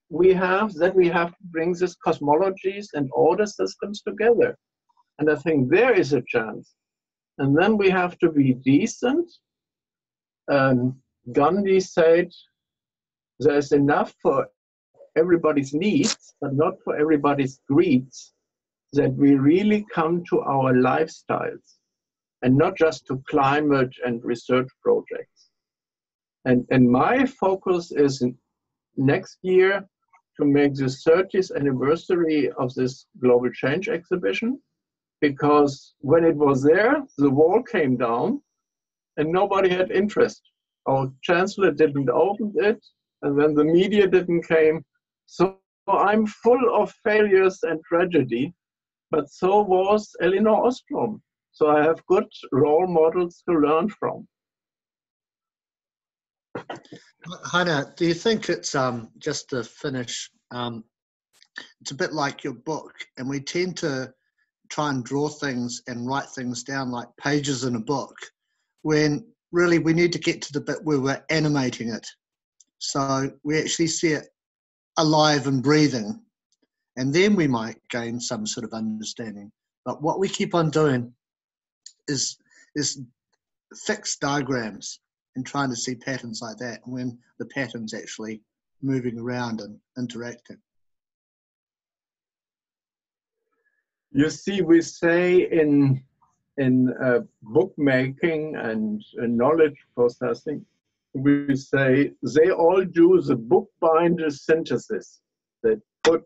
we have to bring these cosmologies and order systems together. And I think there is a chance. And then we have to be decent. Gandhi said, there's enough for everybody's needs, but not for everybody's greeds, that we really come to our lifestyles and not just to climate and research projects. And my focus is next year to make the 30th anniversary of this Global Change exhibition, because when it was there, the wall came down and nobody had interest. Our chancellor didn't open it, and then the media didn't came. So I'm full of failures and tragedy, but so was Elinor Ostrom. So I have good role models to learn from. Heiner, do you think it's, just to finish, it's a bit like your book, and we tend to try and draw things and write things down like pages in a book, when really we need to get to the bit where we're animating it. So we actually see it alive and breathing, and then we might gain some sort of understanding. But what we keep on doing is fixed diagrams and trying to see patterns like that, when the pattern's actually moving around and interacting. You see, we say in bookmaking and knowledge processing, we say they all do the bookbinder synthesis. They put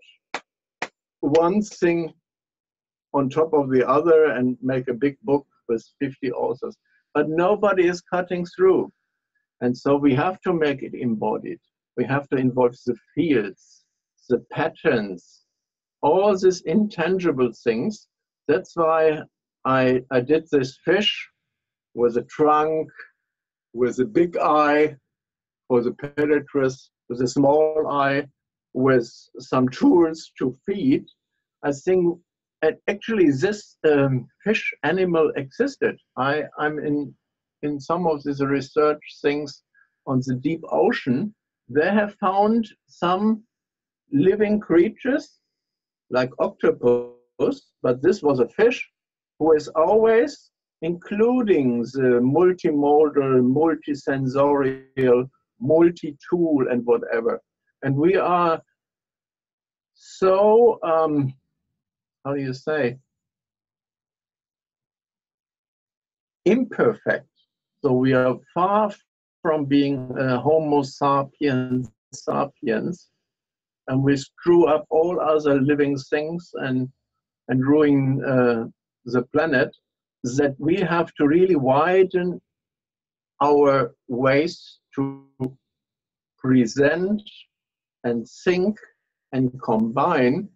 one thing on top of the other and make a big book with 50 authors. But nobody is cutting through. And so we have to make it embodied. We have to involve the fields, the patterns, all these intangible things. That's why I did this fish with a trunk, with a big eye for the predators, with a small eye, with some tools to feed. I think actually this fish animal existed. I'm in some of these research things on the deep ocean. They have found some living creatures like octopus, but this was a fish who is always including the multimodal, multisensorial, multi-tool and whatever. And we are so, how do you say, imperfect. So we are far from being Homo sapiens sapiens, and we screw up all other living things and ruin the planet, that we have to really widen our ways to present and think and combine,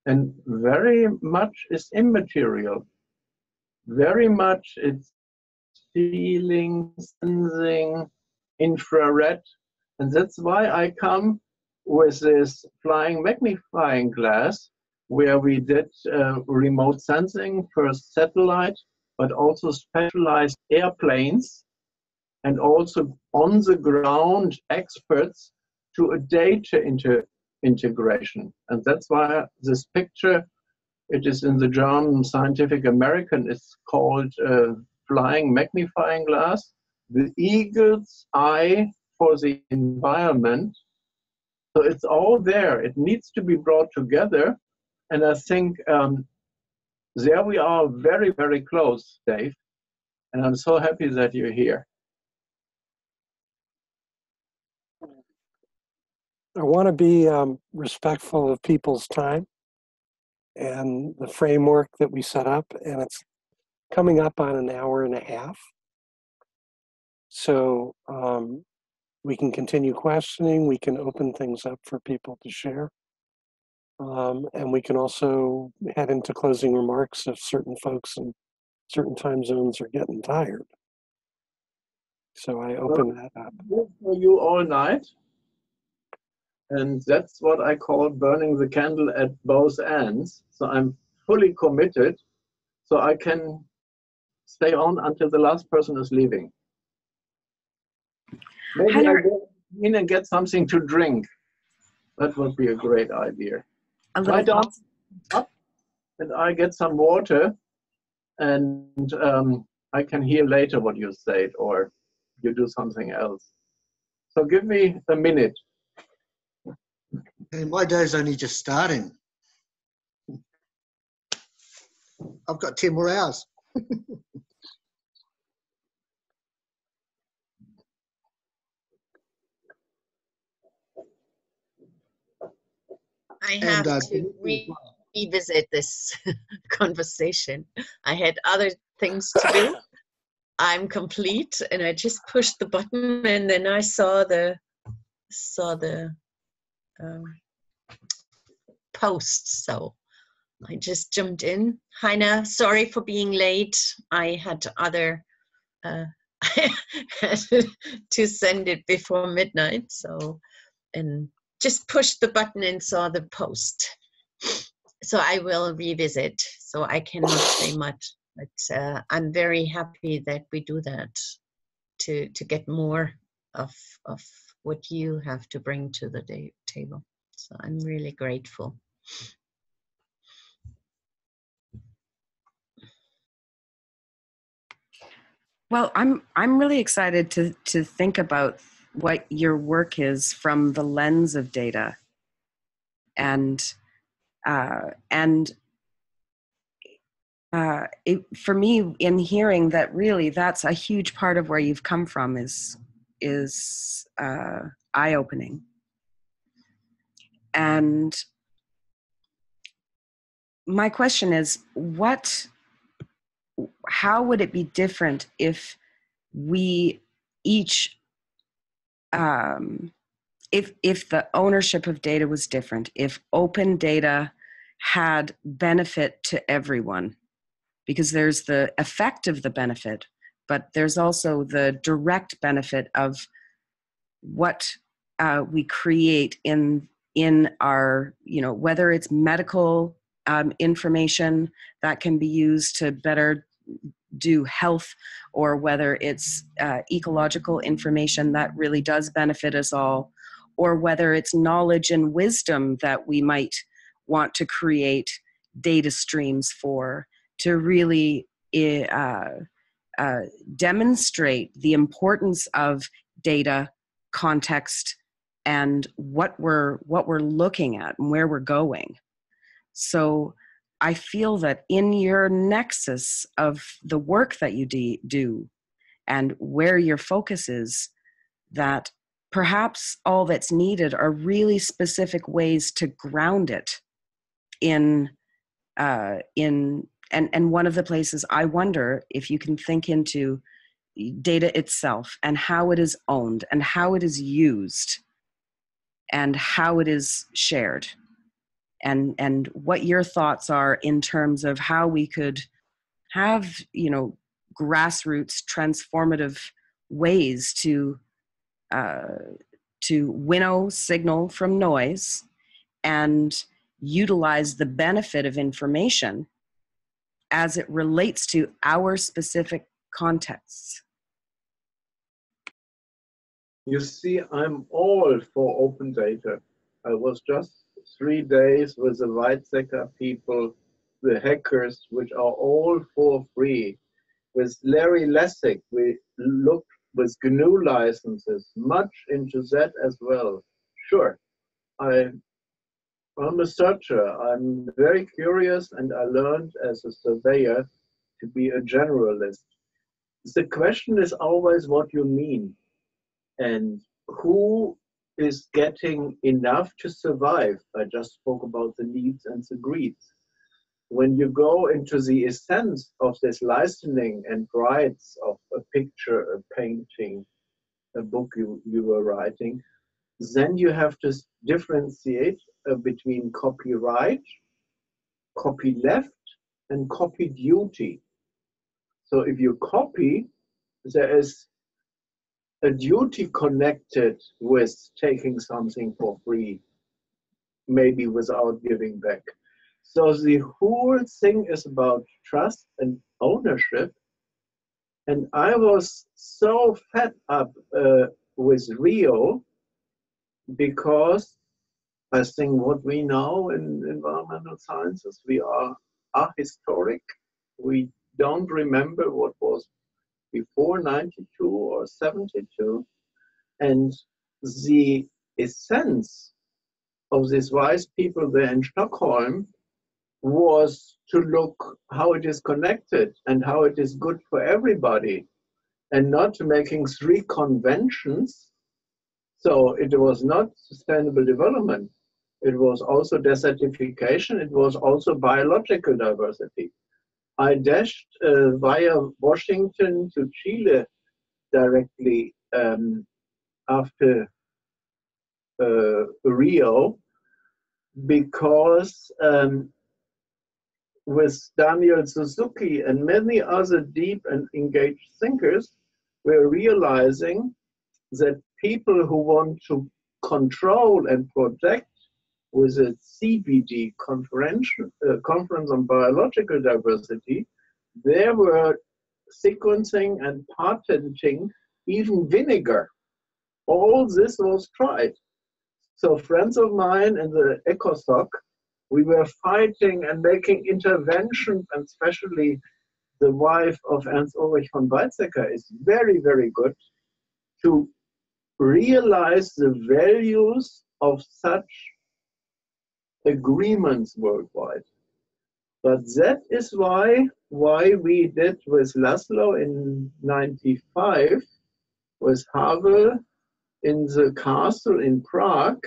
and very much is immaterial. Very much it's feeling, sensing, infrared, and that's why I come with this flying magnifying glass, where we did remote sensing, first satellite, but also specialized airplanes, and also on the ground experts to a data integration. And that's why this picture, it is in the German Scientific American, it's called flying magnifying glass, the eagle's eye for the environment. So it's all there. It needs to be brought together. And I think there we are very, very close, Dave. And I'm so happy that you're here. I want to be respectful of people's time and the framework that we set up, and it's coming up on an hour and a half. So we can continue questioning, we can open things up for people to share. And we can also head into closing remarks if certain folks in certain time zones are getting tired. So I open that up. For you all night. And that's what I call burning the candle at both ends. So I'm fully committed, so I can stay on until the last person is leaving. Maybe Heiner, I go in and get something to drink. That would be a great idea. a little Lie down thoughts? up and I get some water, and I can hear later what you said, or you do something else. So give me a minute. And my day's only just starting. I've got 10 more hours. I have to revisit this conversation. I had other things to do. I'm complete, and I just pushed the button, and then I saw the post. So I just jumped in. Heiner, sorry for being late. I had other. I had to send it before midnight. So and. Just pushed the button and saw the post. So I will revisit. So I cannot say much, but I'm very happy that we do that to get more of what you have to bring to the table. So I'm really grateful. Well, I'm really excited to think about what your work is from the lens of data, and for me, in hearing that, really that's a huge part of where you've come from is eye-opening. And my question is, how would it be different if we each if the ownership of data was different, if open data had benefit to everyone, because there's the effect of the benefit, but there's also the direct benefit of what we create in our, whether it's medical information that can be used to better do health, or whether it's ecological information that really does benefit us all, or whether it's knowledge and wisdom that we might want to create data streams for, to really demonstrate the importance of data, context, and what we're looking at and where we're going. So I feel that in your nexus of the work that you do and where your focus is, that perhaps all that's needed are really specific ways to ground it in and one of the places I wonder if you can think into data itself and how it is owned and how it is used and how it is shared, and what your thoughts are in terms of how we could have, grassroots transformative ways to winnow signal from noise and utilize the benefit of information as it relates to our specific contexts. You see, I'm all for open data. I was just 3 days with the Weizsäcker people, the hackers, which are all for free. With Larry Lessig, we looked with GNU licenses, much into that as well. Sure, I I'm a searcher. I'm very curious, and I learned as a surveyor to be a generalist. The question is always what you mean, and who is getting enough to survive. I just spoke about the needs and the greeds. When you go into the essence of this licensing and rights of a picture, a painting, a book you were writing, then you have to differentiate between copyright, copyleft, and copy duty. So if you copy, there is a duty connected with taking something for free, maybe without giving back. So the whole thing is about trust and ownership. And I was so fed up with Rio, because I think what we know in environmental sciences, we are ahistoric. We don't remember what was before 92 or 72. And the essence of these wise people there in Stockholm was to look how it is connected and how it is good for everybody, and not making 3 conventions. So it was not sustainable development. It was also desertification. It was also biological diversity. I dashed via Washington to Chile directly after Rio, because with Daniel Suzuki and many other deep and engaged thinkers, we're realizing that people who want to control and protect with a CBD conference on biological diversity, they were sequencing and patenting even vinegar. All this was tried. So friends of mine in the ECOSOC, we were fighting and making interventions, and especially the wife of Ernst Ulrich von Weizsäcker is very, very good to realize the values of such agreements worldwide. But that is why we did with Laszlo in 95, with Havel in the castle in Prague,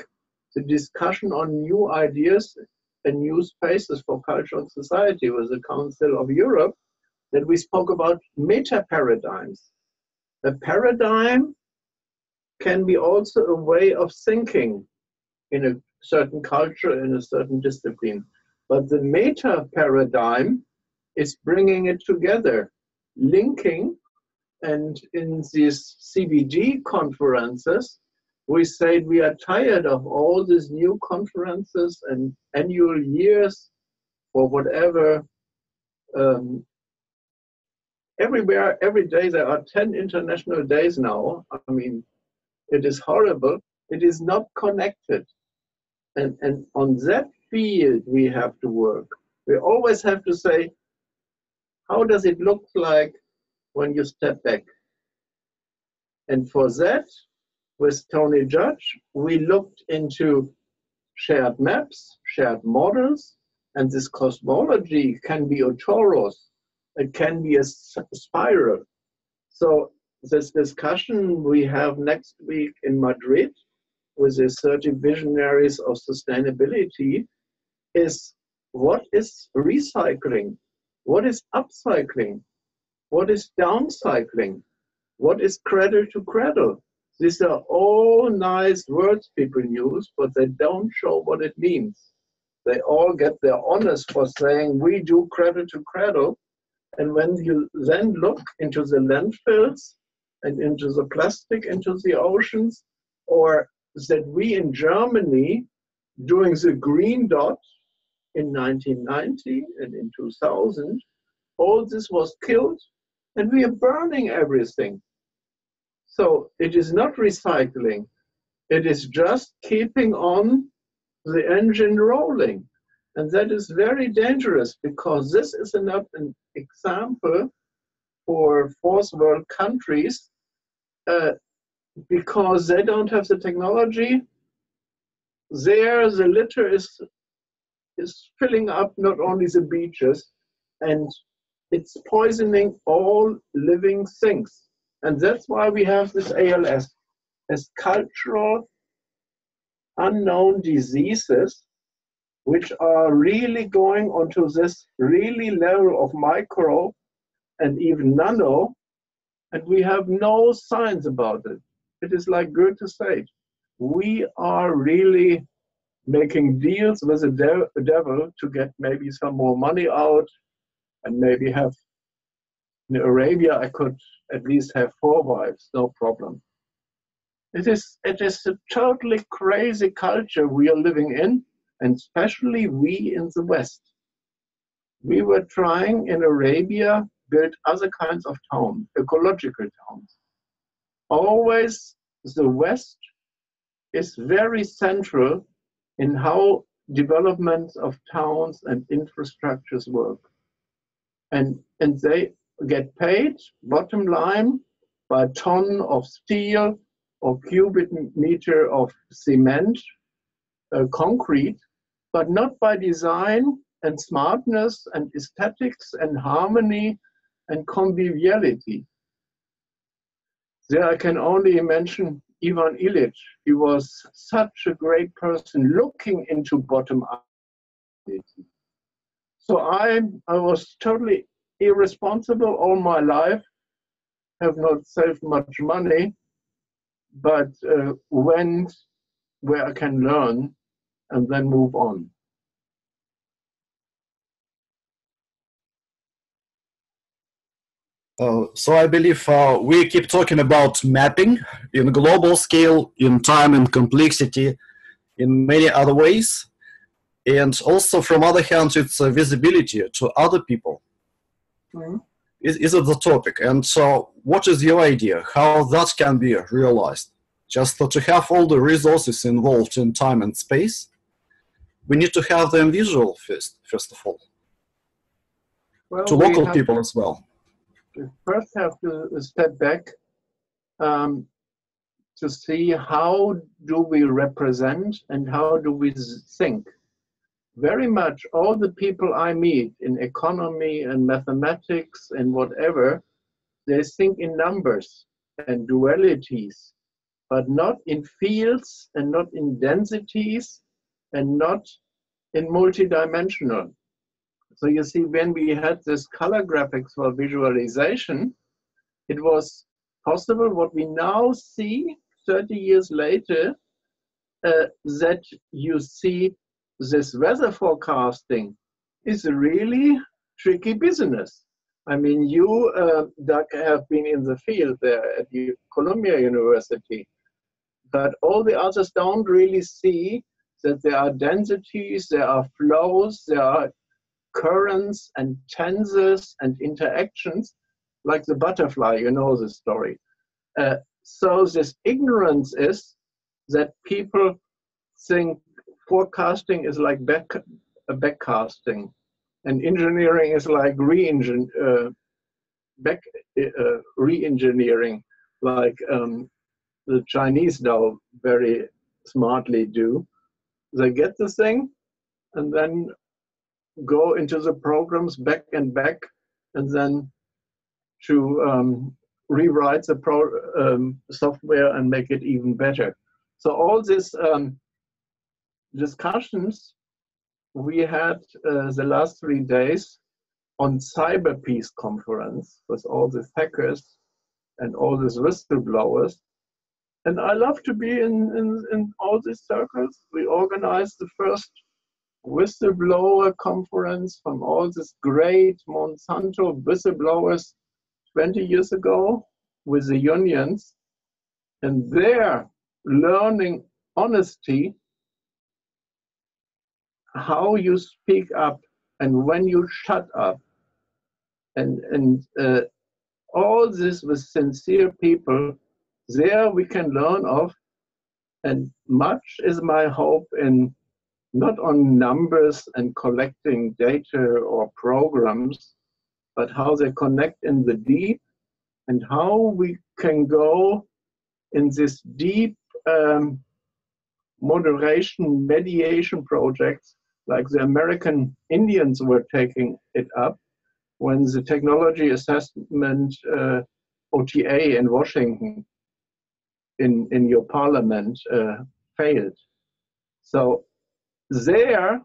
the discussion on new ideas and new spaces for culture and society with the Council of Europe, that we spoke about meta-paradigms. A paradigm can be also a way of thinking in a certain culture, in a certain discipline. But the meta-paradigm is bringing it together, linking, and in these CBD conferences, we said we are tired of all these new conferences and annual years or whatever. Everywhere, every day, there are 10 international days now. I mean, it is horrible. It is not connected. And on that field, we have to work. We always have to say, how does it look like when you step back? And for that, with Tony Judge, we looked into shared maps, shared models, and this cosmology can be a torus, it can be a spiral. So this discussion we have next week in Madrid with the 30 visionaries of sustainability is, what is recycling? What is upcycling? What is downcycling? What is cradle to cradle? These are all nice words people use, but they don't show what it means. They all get their honors for saying, we do cradle to cradle. And when you then look into the landfills and into the plastic, into the oceans, or that we in Germany, during the green dot in 1990 and in 2000, all this was killed and we are burning everything. So it is not recycling. It is just keeping on the engine rolling. And that is very dangerous, because this is not an example for fourth world countries because they don't have the technology. There, the litter is is filling up not only the beaches, and it's poisoning all living things. And that's why we have this ALS as cultural unknown diseases, which are really going onto this really level of micro and even nano, and we have no signs about it. It is like Goethe said, we are really making deals with the devil to get maybe some more money out, and maybe have, in Arabia, I could at least have 4 wives, no problem. It is a totally crazy culture we are living in, and especially we in the West. We were trying in Arabia build other kinds of towns, ecological towns. Always the West is very central in how development of towns and infrastructures work. And they get paid, bottom line, by a ton of steel or cubic meter of cement, concrete, but not by design and smartness and aesthetics and harmony and conviviality. There I can only mention Ivan Illich. He was such a great person looking into bottom-up. So I was totally irresponsible all my life, have not saved much money, but went where I can learn and then move on. So I believe we keep talking about mapping in global scale, in time and complexity, in many other ways. And also, from other hand, it's visibility to other people. Mm-hmm. Is it the topic? And so what is your idea, how that can be realized? Just to have all the resources involved in time and space? We need to have them visual first of all, well, to local people as well. We first have to step back to see how do we represent and how do we think. Very much all the people I meet in economy and mathematics and whatever, they think in numbers and dualities, but not in fields and not in densities and not in multidimensional. So you see, when we had this color graphics for visualization, it was possible what we now see 30 years later, that you see this weather forecasting is a really tricky business. I mean, you, Doug, have been in the field there at the Columbia University, but all the others don't really see that there are densities, there are flows, there are currents and tenses and interactions, like the butterfly, you know the story. So this ignorance is that people think forecasting is like backcasting, and engineering is like re-engineering, like the Chinese now very smartly do. They get the thing and then go into the programs back and back, and then to rewrite the software and make it even better. So all these discussions we had the last 3 days on Cyber Peace Conference with all these hackers and all these whistleblowers. And I love to be in all these circles. We organized the first whistleblower conference from all these great Monsanto whistleblowers 20 years ago with the unions, and they're learning honesty, how you speak up and when you shut up, and all this with sincere people. There we can learn of, and much is my hope in not on numbers and collecting data or programs, but how they connect in the deep, and how we can go in this deep moderation, mediation projects like the American Indians were taking it up when the technology assessment OTA in Washington in your parliament failed. So there,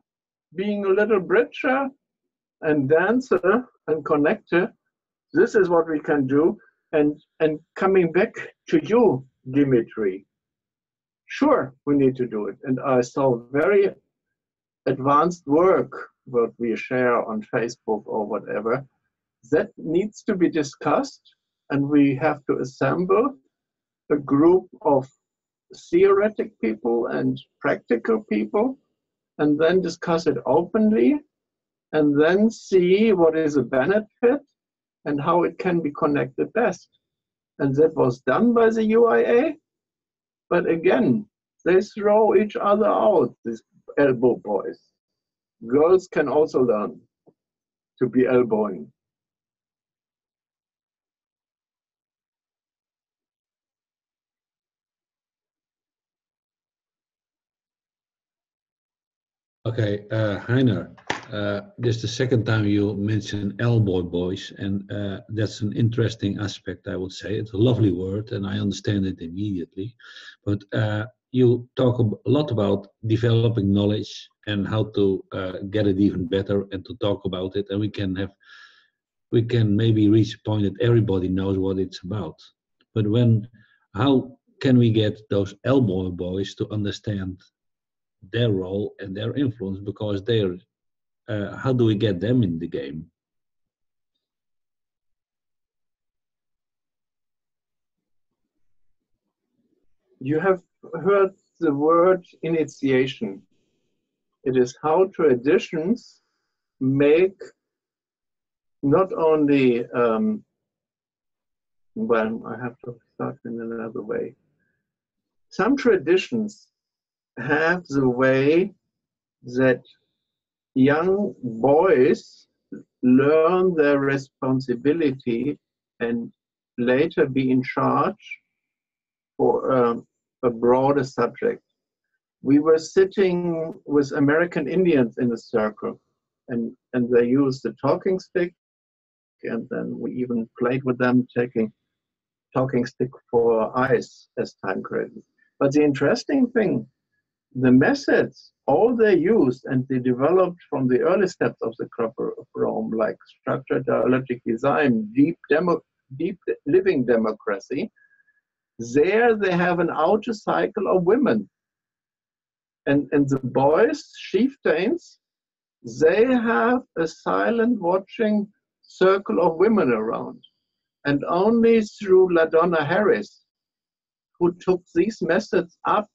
being a little bridger and dancer and connector, this is what we can do. And coming back to you, Dimitri, sure, we need to do it. And I saw very advanced work what we share on Facebook or whatever, that needs to be discussed, and we have to assemble a group of theoretic people and practical people, and then discuss it openly, and then see what is a benefit and how it can be connected best. And that was done by the UIA, but again, they throw each other out, these elbow boys. Girls can also learn to be elbowing. Okay, Heiner, this is the second time you mention elbow boys, and that's an interesting aspect, I would say. It's a lovely word, and I understand it immediately. But you talk a lot about developing knowledge and how to get it even better, and to talk about it, and we can maybe reach a point that everybody knows what it's about. But how can we get those elbow boys to understand their role and their influence, because they're how do we get them in the game? You have heard the word initiation. It is how traditions make not only, well, I have to start in another way. Some traditions have the way that young boys learn their responsibility and later be in charge for a broader subject. We were sitting with American Indians in a circle, and they used the talking stick, and then we even played with them, taking talking stick for ice as time credit. But the interesting thing, the methods, all they used and they developed from the early steps of the crop of Rome, like structured dialogic design, deep living democracy, there they have an outer cycle of women. And the boys, chieftains, they have a silent watching circle of women around. And only through LaDonna Harris, who took these methods up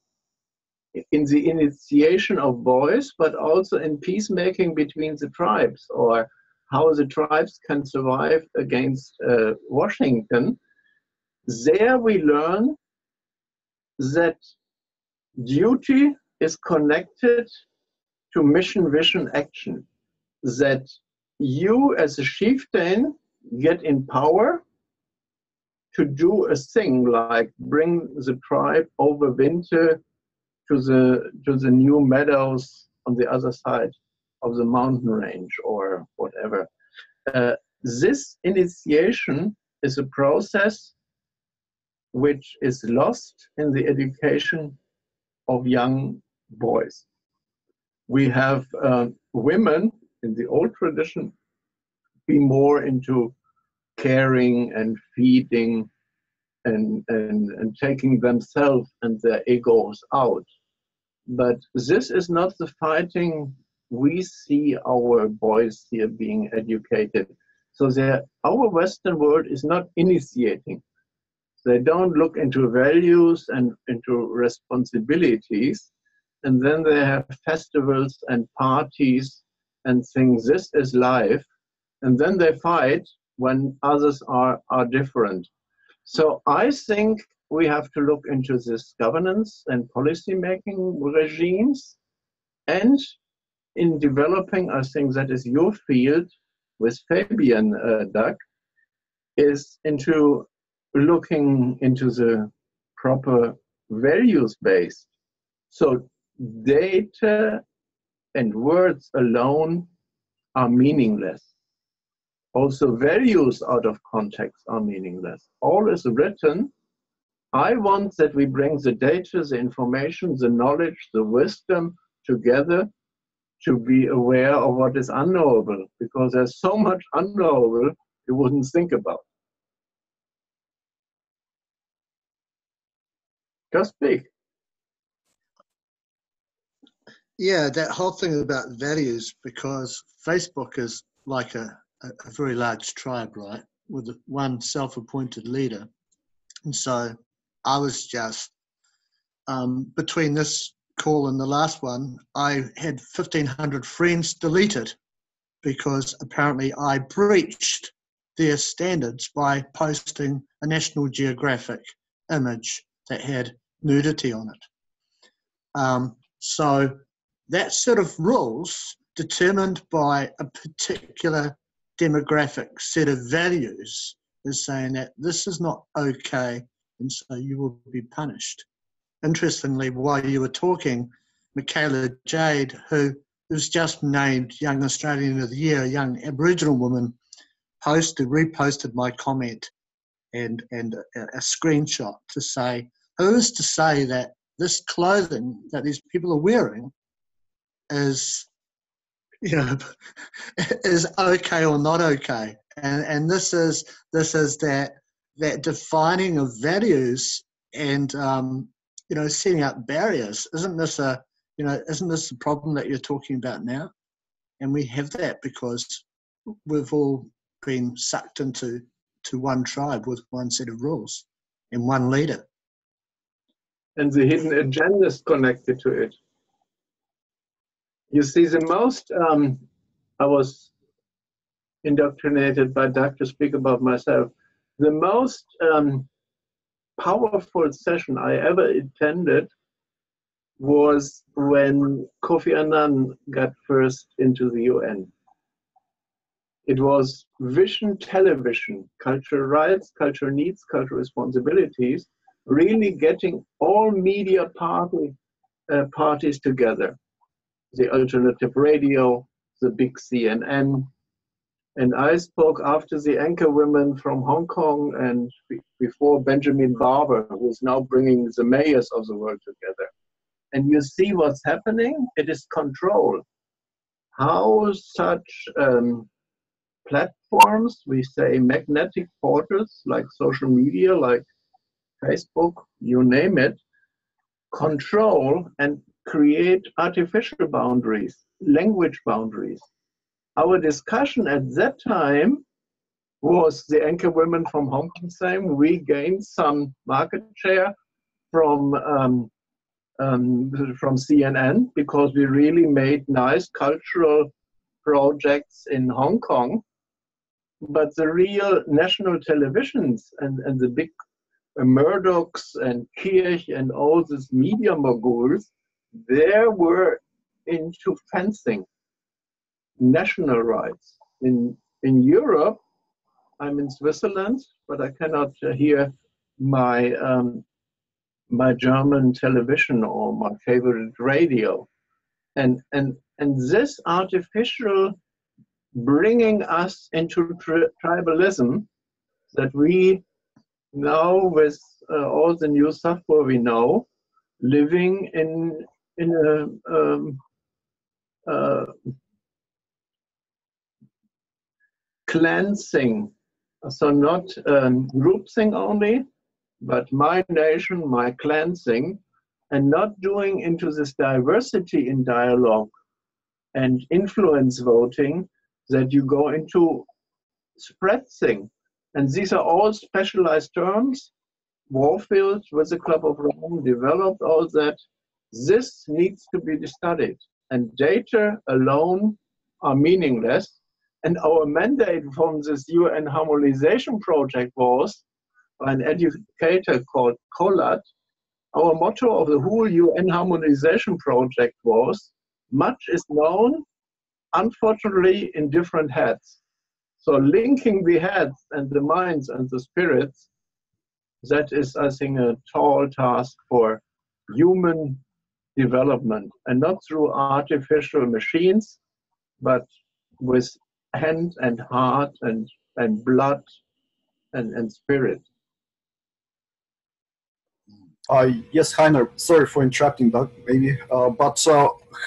in the initiation of boys, but also in peacemaking between the tribes, or how the tribes can survive against Washington, there we learn that duty is connected to mission, vision, action. That you as a chieftain get in power to do a thing like bring the tribe over winter to the new meadows on the other side of the mountain range or whatever. This initiation is a process which is lost in the education of young boys. We have women in the old tradition be more into caring and feeding and taking themselves and their egos out. But this is not the fighting we see our boys here being educated. So our Western world is not initiating. They don't look into values and into responsibilities. And then they have festivals and parties and think this is life. And then they fight when others are different. So I think we have to look into this governance and policy-making regimes. And in developing, I think that is your field with Fabian, Doug, is into looking into the proper values-based. So data and words alone are meaningless. Also, values out of context are meaningless. All is written. I want that we bring the data, the information, the knowledge, the wisdom together to be aware of what is unknowable, because there's so much unknowable you wouldn't think about. Just speak. Yeah, that whole thing about values, because Facebook is like a very large tribe, right, with one self-appointed leader. And so I was just, between this call and the last one, I had 1,500 friends deleted because apparently I breached their standards by posting a National Geographic image that had nudity on it. So that sort of rules determined by a particular demographic set of values is saying that this is not okay, and so you will be punished. Interestingly, while you were talking, Michaela Jade, who was just named Young Australian of the Year, a young Aboriginal woman, reposted my comment and a screenshot to say, who is to say that this clothing that these people are wearing is, is okay or not okay? And this is that defining of values and setting up barriers. Isn't this the problem that you're talking about now? And we have that because we've all been sucked into one tribe with one set of rules and one leader. And the hidden agendas connected to it. You see, the most, I was indoctrinated by Doug to speak about myself, the most powerful session I ever attended was when Kofi Annan got first into the UN. It was vision television, cultural rights, cultural needs, cultural responsibilities, really getting all media parties together. The alternative radio, the big CNN. And I spoke after the anchor women from Hong Kong and before Benjamin Barber, who is now bringing the mayors of the world together. And you see what's happening? It is control. How such platforms, we say magnetic portals like social media, like Facebook, you name it, control and create artificial boundaries, language boundaries. Our discussion at that time was the anchor women from Hong Kong saying we gained some market share from CNN because we really made nice cultural projects in Hong Kong. But the real national televisions and the big Murdochs and Kirch and all these media moguls, they were into fencing national rights. In Europe, I'm in Switzerland, but I cannot hear my my German television or my favorite radio. And this artificial bringing us into tribalism that we now, with all the new software we know, living in a cleansing, so not groupthink only, but my nation, my cleansing, and not doing into this diversity in dialogue and influence voting that you go into spread thing. And these are all specialized terms. Warfield with the Club of Rome developed all that. This needs to be studied. And data alone are meaningless. And our mandate from this UN harmonization project was, by an educator called Collat, our motto of the whole UN harmonization project was, much is known, unfortunately, in different heads. So linking the heads and the minds and the spirits, that is, I think, a tall task for human development, and not through artificial machines, but with hand and heart and blood and spirit. Yes, Heiner, sorry for interrupting that, maybe. But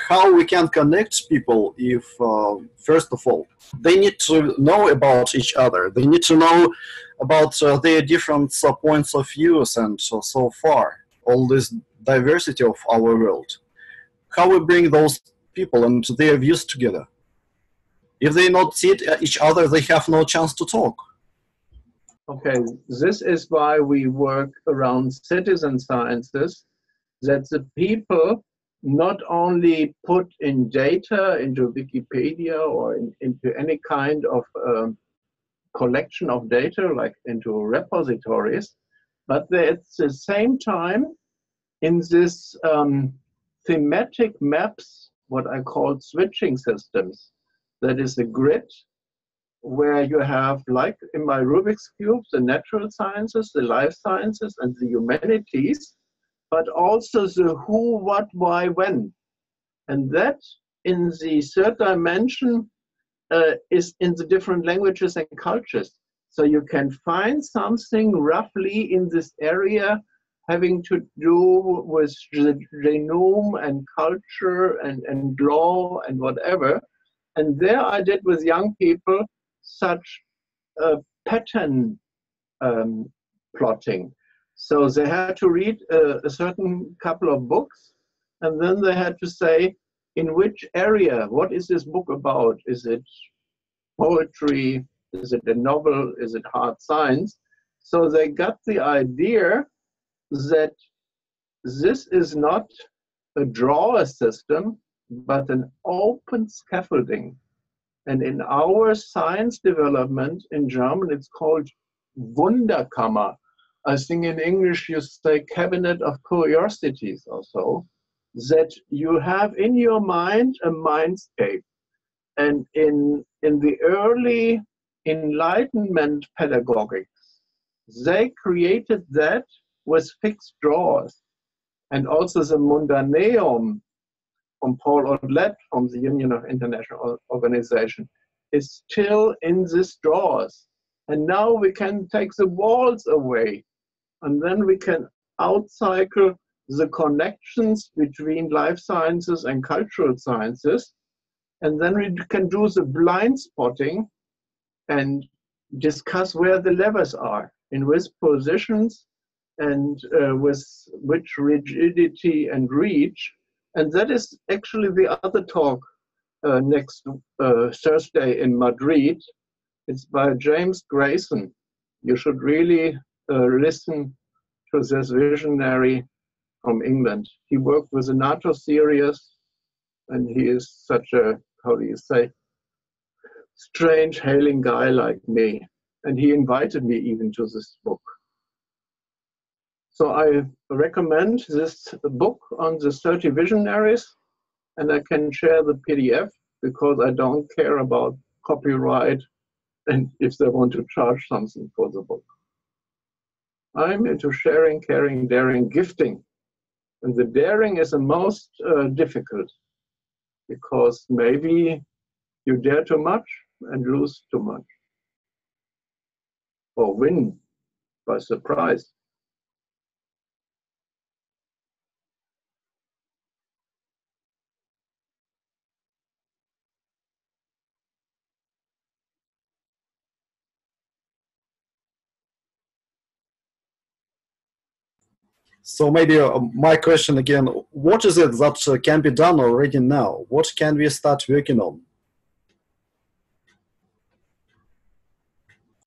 how we can connect people if, first of all, they need to know about each other. They need to know about their different points of views and so far, all this diversity of our world. How we bring those people and their views together? If they not see each other, they have no chance to talk. Okay, this is why we work around citizen sciences, that the people not only put in data into Wikipedia or into any kind of collection of data, like into repositories, but they at the same time in this thematic maps, what I call switching systems, that is a grid where you have, like in my Rubik's Cube, the natural sciences, the life sciences, and the humanities, but also the who, what, why, when. And that in the third dimension is in the different languages and cultures. So you can find something roughly in this area having to do with the genome and culture and law and whatever. And there I did with young people such pattern plotting. So they had to read a certain couple of books, and then they had to say, in which area, what is this book about? Is it poetry? Is it a novel? Is it hard science? So they got the idea that this is not a drawer system, but an open scaffolding. And in our science development in German, it's called Wunderkammer. I think in English you say cabinet of curiosities or so, that you have in your mind a mindscape. And in the early Enlightenment pedagogics, they created that with fixed drawers. And also the Mundaneum from Paul Odlet from the Union of International Organization is still in these drawers. And now we can take the walls away, and then we can outcycle the connections between life sciences and cultural sciences. And then we can do the blind spotting and discuss where the levers are, in which positions and with which rigidity and reach. And that is actually the other talk next Thursday in Madrid. It's by James Grayson. You should really listen to this visionary from England. He worked with the NATO series, and he is such a, how do you say, strange hailing guy like me. And he invited me even to this book. So I recommend this book on the 30 visionaries, and I can share the PDF because I don't care about copyright and if they want to charge something for the book. I'm into sharing, caring, daring, gifting. And the daring is the most difficult because maybe you dare too much and lose too much, or win by surprise. So maybe my question again, what is it that can be done already now? What can we start working on?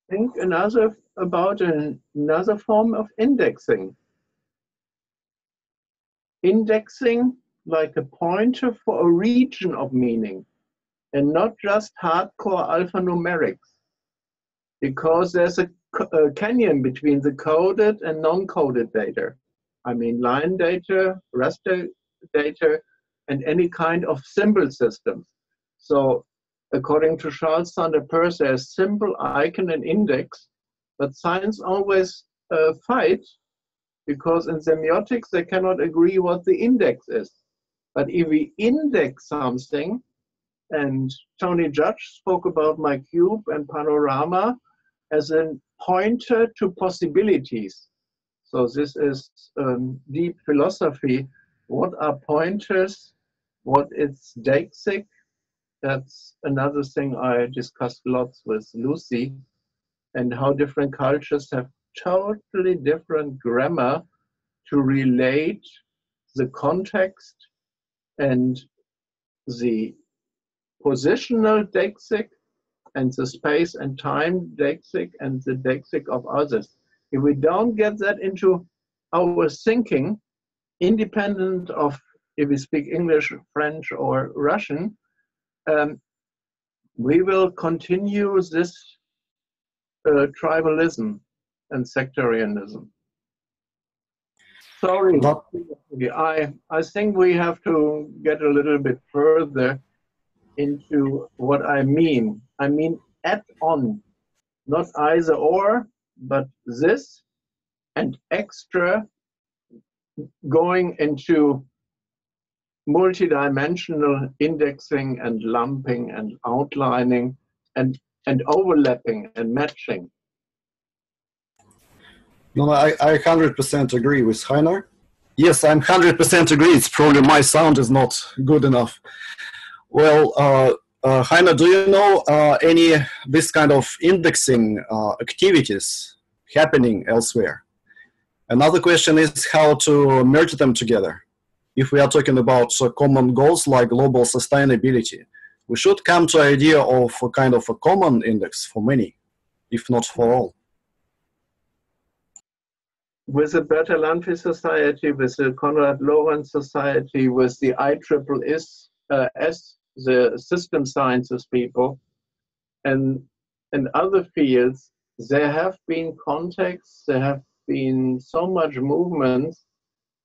Think about another form of indexing. Indexing like a pointer for a region of meaning and not just hardcore alphanumerics. Because there's a canyon between the coded and non-coded data. I mean, line data, raster data, and any kind of symbol systems. So according to Charles Sander Peirce, there's symbol, icon, and index, but science always fight because in semiotics, they cannot agree what the index is. But if we index something, and Tony Judge spoke about my cube and panorama as a pointer to possibilities. So this is deep philosophy. What are pointers? What is deixik? That's another thing I discussed lots with Lucy, and how different cultures have totally different grammar to relate the context and the positional deixik and the space and time deixik and the deixik of others. If we don't get that into our thinking, independent of if we speak English, French, or Russian, we will continue this tribalism and sectarianism. Sorry, I think we have to get a little bit further into what I mean. I mean add-on, not either or, but this and extra going into multidimensional indexing and lumping and outlining and overlapping and matching. No, I 100% agree with Heiner. Yes, I'm 100% agree. It's probably my sound is not good enough. Well, Heiner, do you know any this kind of indexing activities happening elsewhere? Another question is how to merge them together. If we are talking about common goals like global sustainability, we should come to the idea of a kind of a common index for many, if not for all. With the Better Landfill Society, with the Konrad Lorenz Society, with the IEEE, the system sciences people, and other fields, there have been contexts, there have been so much movement.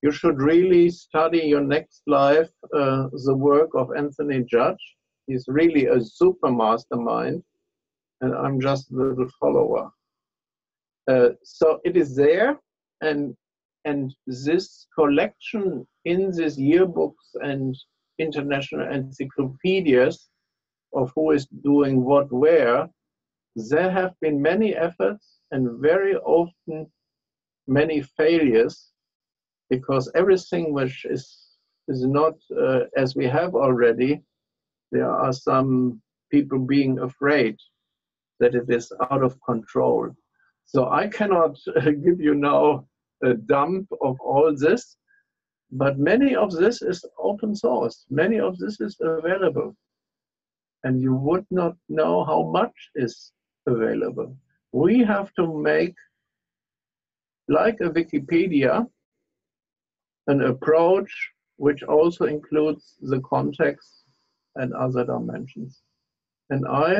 You should really study your next life, the work of Anthony Judge. He's really a super mastermind, and I'm just a little follower. So it is there, and this collection in these yearbooks and international encyclopedias of who is doing what where, there have been many efforts and very often many failures, because everything which is not as we have already, there are some people being afraid that it is out of control. So I cannot give you now a dump of all this, but many of this is open source. Many of this is available. And you would not know how much is available. We have to make, like a Wikipedia, an approach which also includes the context and other dimensions. And I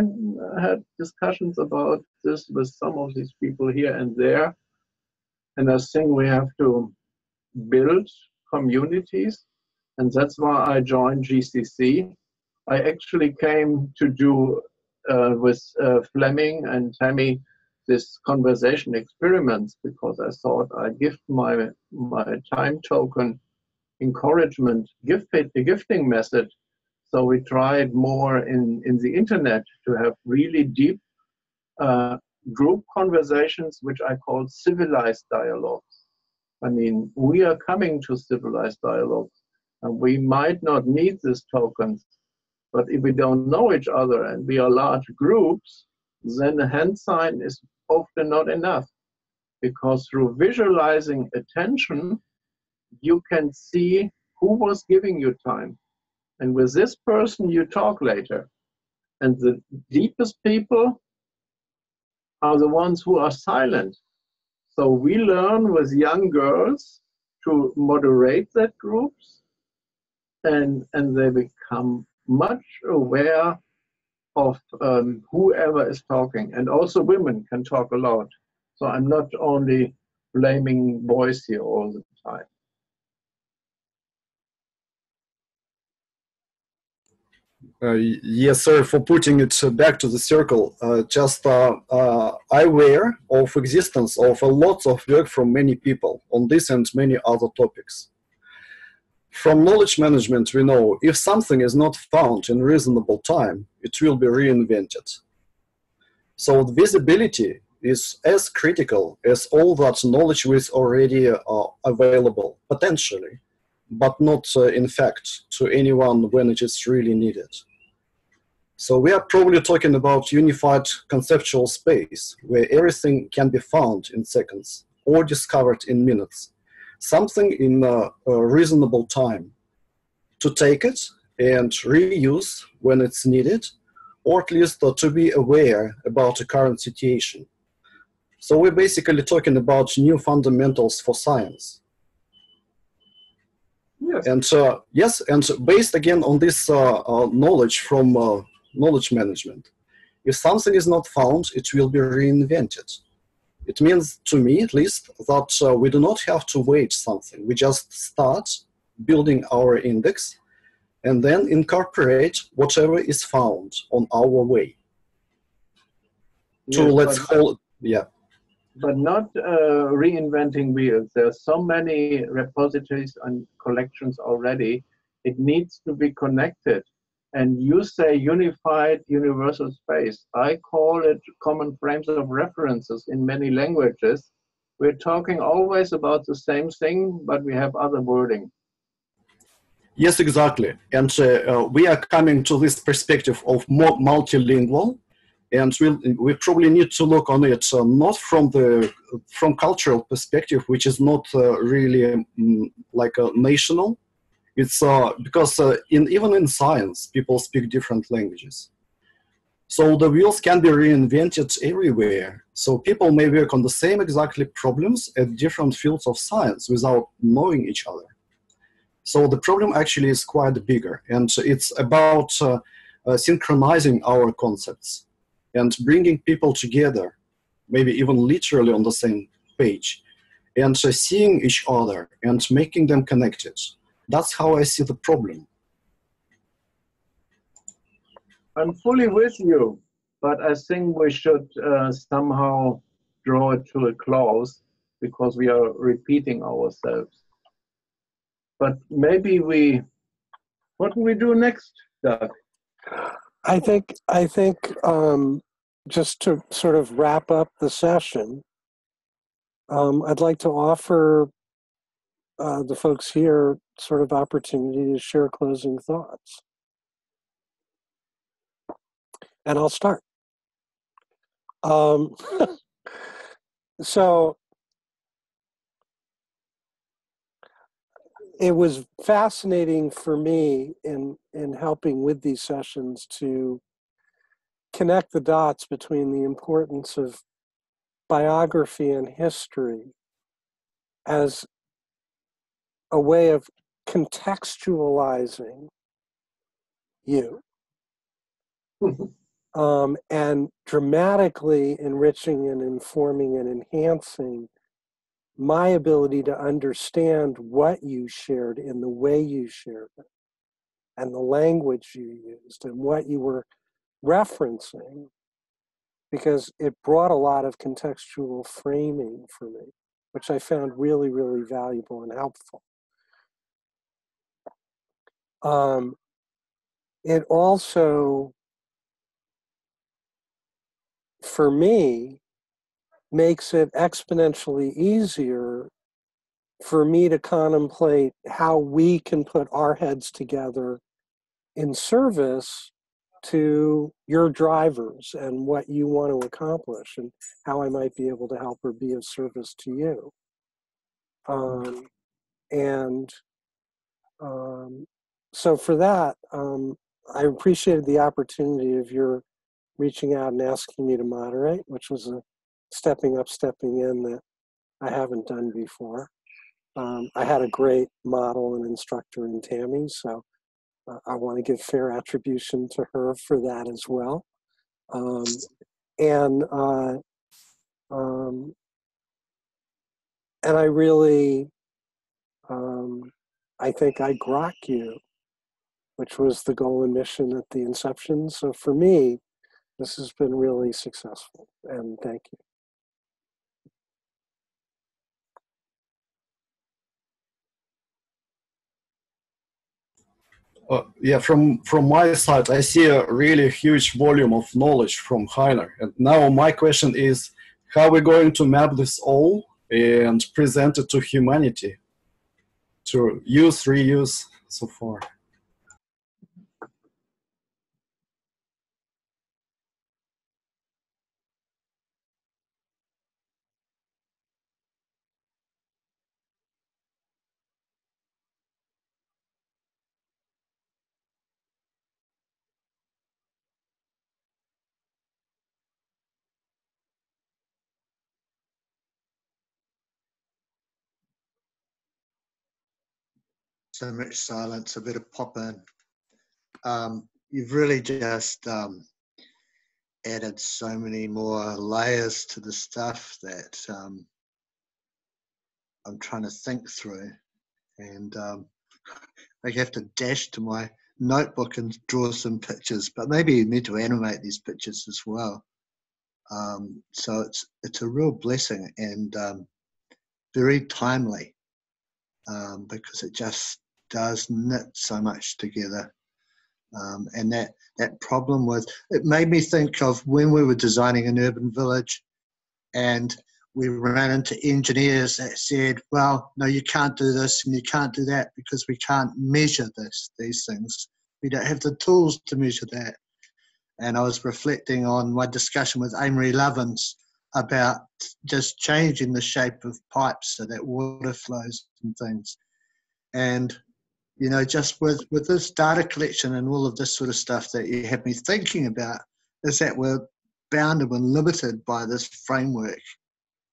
had discussions about this with some of these people here and there. And I think we have to build communities. And that's why I joined GCC. I actually came to do with Fleming and Tammy this conversation experiments, because I thought I'd give my time token encouragement gifting method. So we tried more in the internet to have really deep group conversations, which I call civilized dialogues. I mean, we are coming to civilized dialogues, and we might not need these tokens, but if we don't know each other and we are large groups, then a hand sign is often not enough, because through visualizing attention, you can see who was giving you time. And with this person, you talk later. And the deepest people are the ones who are silent. So we learn with young girls to moderate that groups, and they become much aware of whoever is talking. And also women can talk a lot. So I'm not only blaming boys here all the time. Yes, sir, for putting it back to the circle. I'm aware of existence of a lot of work from many people on this and many other topics. From knowledge management, we know if something is not found in reasonable time, it will be reinvented. So visibility is as critical as all that knowledge is already available, potentially, but not in fact to anyone when it is really needed. So we are probably talking about unified conceptual space where everything can be found in seconds or discovered in minutes, something in a reasonable time to take it and reuse when it's needed, or at least to be aware about the current situation. So we're basically talking about new fundamentals for science. Yes. And yes, and based again on this knowledge from knowledge management, if something is not found, it will be reinvented. It means, to me at least, that we do not have to wait something. We just start building our index and then incorporate whatever is found on our way. To Yes, let's call it, yeah. But not reinventing wheels. There are so many repositories and collections already. It needs to be connected. And you say unified universal space. I call it common frames of references in many languages. We're talking always about the same thing, but we have other wording. Yes, exactly. And we are coming to this perspective of more multilingual, and we probably need to look on it not from cultural perspective, which is not really like a national. It's because even in science, people speak different languages. So the wheels can be reinvented everywhere. So people may work on the same exactly problems at different fields of science without knowing each other. So the problem actually is quite bigger, and it's about synchronizing our concepts and bringing people together, maybe even literally on the same page, and seeing each other and making them connected. That's how I see the problem. I'm fully with you, but I think we should somehow draw it to a close because we are repeating ourselves. But maybe what can we do next, Doug? I think just to sort of wrap up the session, I'd like to offer the folks here sort of opportunity to share closing thoughts. And I'll start. So it was fascinating for me in helping with these sessions to connect the dots between the importance of biography and history as a way of contextualizing you and dramatically enriching and informing and enhancing my ability to understand what you shared in the way you shared it and the language you used and what you were referencing, because it brought a lot of contextual framing for me, which I found really, really valuable and helpful. It also, for me, makes it exponentially easier for me to contemplate how we can put our heads together in service to your drivers and what you want to accomplish and how I might be able to help or be of service to you. So for that, I appreciated the opportunity of your reaching out and asking me to moderate, which was a stepping up, stepping in that I haven't done before. I had a great model and instructor in Tammy, so I want to give fair attribution to her for that as well. And I really, I think I grok you, which was the goal and mission at the inception. So for me, this has been really successful, and thank you. Yeah, from my side, I see a really huge volume of knowledge from Heiner. And now my question is, how are we going to map this all and present it to humanity to use, reuse, so far? So much silence, a bit of pop in. You've really just added so many more layers to the stuff that I'm trying to think through. And I have to dash to my notebook and draw some pictures, but maybe you need to animate these pictures as well. So it's a real blessing and very timely because it just does knit so much together. And that problem with, it made me think of when we were designing an urban village and we ran into engineers that said, well, no, you can't do this and you can't do that because we can't measure these things. We don't have the tools to measure that. And I was reflecting on my discussion with Amory Lovins about just changing the shape of pipes so that water flows and things. And, you know, just with this data collection and all of this sort of stuff that you have me thinking about is that we're bounded and limited by this framework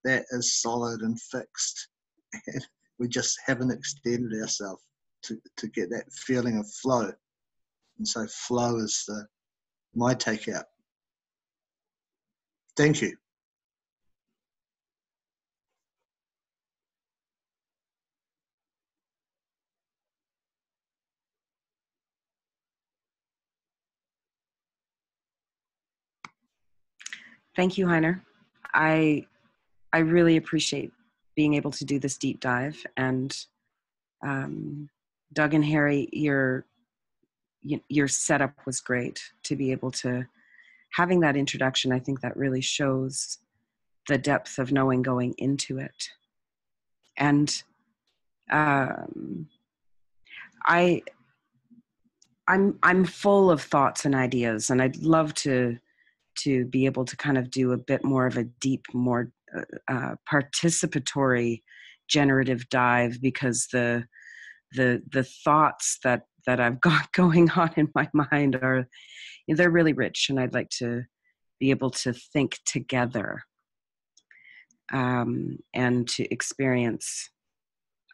that is solid and fixed. And we just haven't extended ourselves to get that feeling of flow. And so flow is my takeout. Thank you. Thank you, Heiner. I really appreciate being able to do this deep dive. And Doug and Harry, your setup was great to be able to, having that introduction, I think that really shows the depth of knowing going into it. And I'm full of thoughts and ideas, and I'd love to be able to kind of do a bit more of a deep, more participatory generative dive, because the thoughts that I've got going on in my mind are, they're really rich, and I'd like to be able to think together and to experience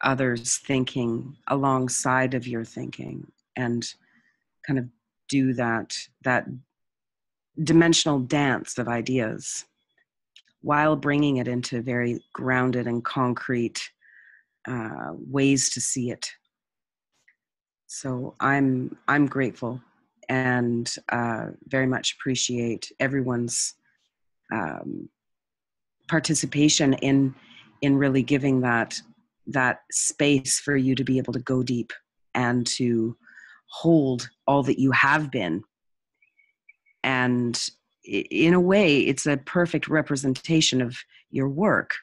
others thinking alongside of your thinking, and kind of do that dimensional dance of ideas while bringing it into very grounded and concrete ways to see it. So I'm grateful and very much appreciate everyone's participation in really giving that space for you to be able to go deep and to hold all that you have been. And in a way, it's a perfect representation of your work,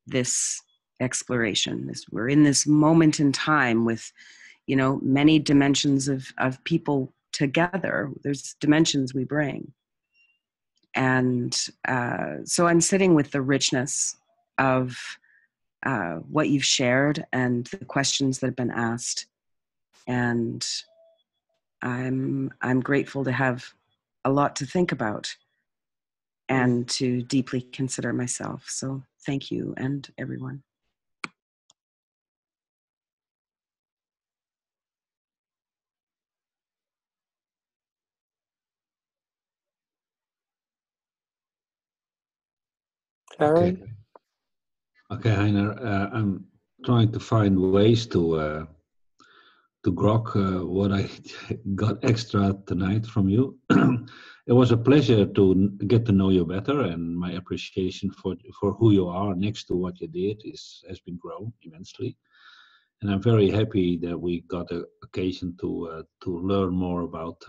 this exploration. We're in this moment in time with, you know, many dimensions of people together. There's dimensions we bring. And so I'm sitting with the richness of what you've shared and the questions that have been asked. And I'm grateful to have a lot to think about and to deeply consider myself. So thank you, and everyone. Harry? Okay, Heiner, I'm trying to find ways to grok what I got extra tonight from you. It was a pleasure to get to know you better, and my appreciation for who you are next to what you did has been grown immensely. And I'm very happy that we got the occasion to learn more about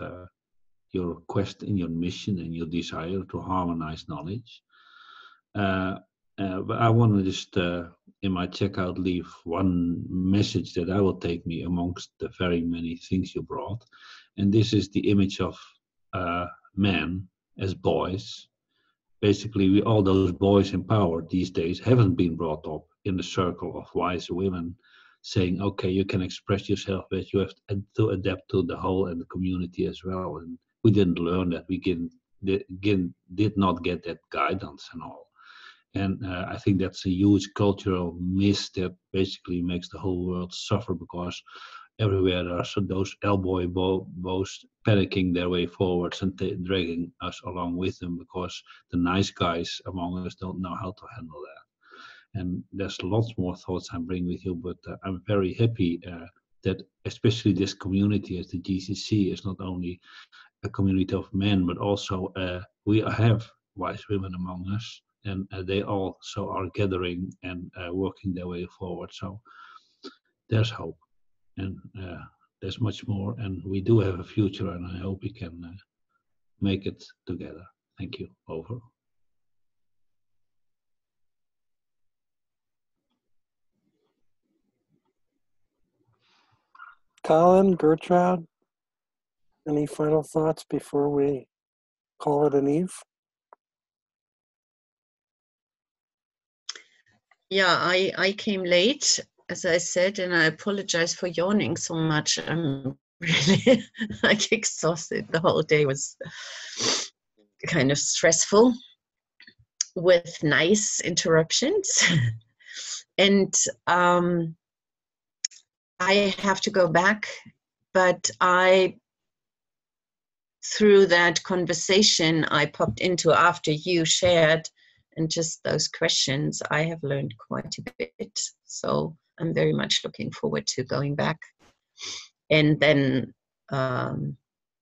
your quest and your mission and your desire to harmonize knowledge. But I want to just, in my checkout, leave one message that I will take me amongst the very many things you brought. And this is the image of men as boys. Basically, all those boys in power these days haven't been brought up in the circle of wise women saying, okay, you can express yourself, but you have to adapt to the whole and the community as well. And we didn't learn that. We did not get that guidance and all. And I think that's a huge cultural miss that basically makes the whole world suffer, because everywhere there are those elbow-bows panicking their way forwards and dragging us along with them, because the nice guys among us don't know how to handle that. And there's lots more thoughts I bring with you, but I'm very happy that especially this community as the GCC is not only a community of men, but also we have wise women among us, and they also are gathering and working their way forward. So there's hope, and there's much more, and we do have a future, and I hope we can make it together. Thank you. Over. Colin, Gertrude, any final thoughts before we call it an eve? Yeah, I came late, as I said, and I apologize for yawning so much. I'm really like exhausted. The whole day was kind of stressful with nice interruptions. And I have to go back, but through that conversation I popped into after you shared, and just those questions, I have learned quite a bit. So I'm very much looking forward to going back and then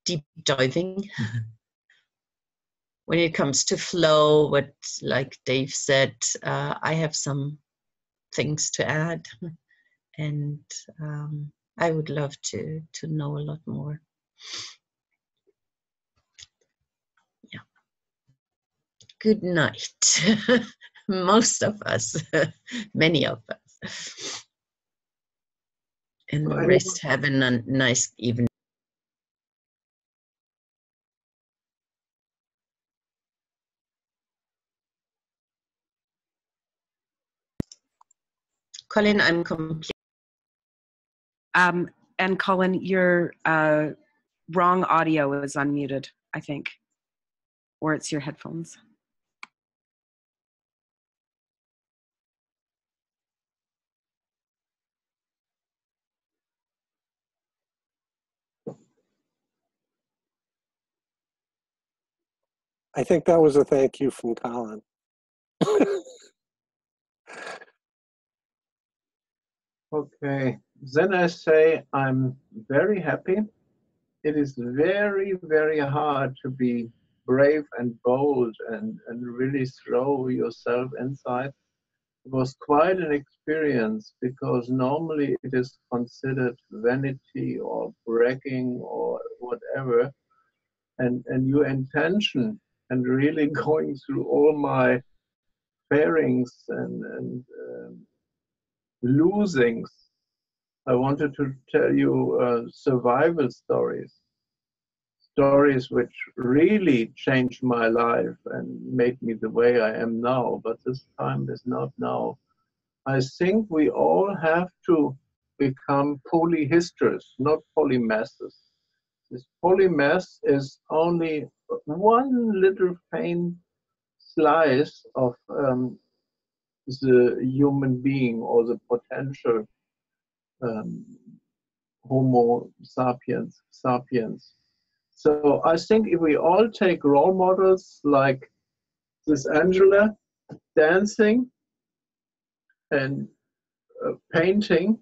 deep diving. When it comes to flow, what, like Dave said, I have some things to add, and I would love to know a lot more. Yeah. Good night. Most of us, many of us. And the rest have a nice evening. Colin, I'm complete. And Colin, your wrong audio is unmuted, I think, or it's your headphones. I think that was a thank you from Colin. Okay, then I say I'm very happy. It is very, very hard to be brave and bold and really throw yourself inside. It was quite an experience, because normally it is considered vanity or bragging or whatever. And your intention and really going through all my failings and losings, I wanted to tell you survival stories which really changed my life and made me the way I am now, but this time is not now. I think we all have to become polyhistors, not polymasses. This polymass is only one little faint slice of the human being or the potential Homo sapiens. So I think if we all take role models like this Angela dancing and painting,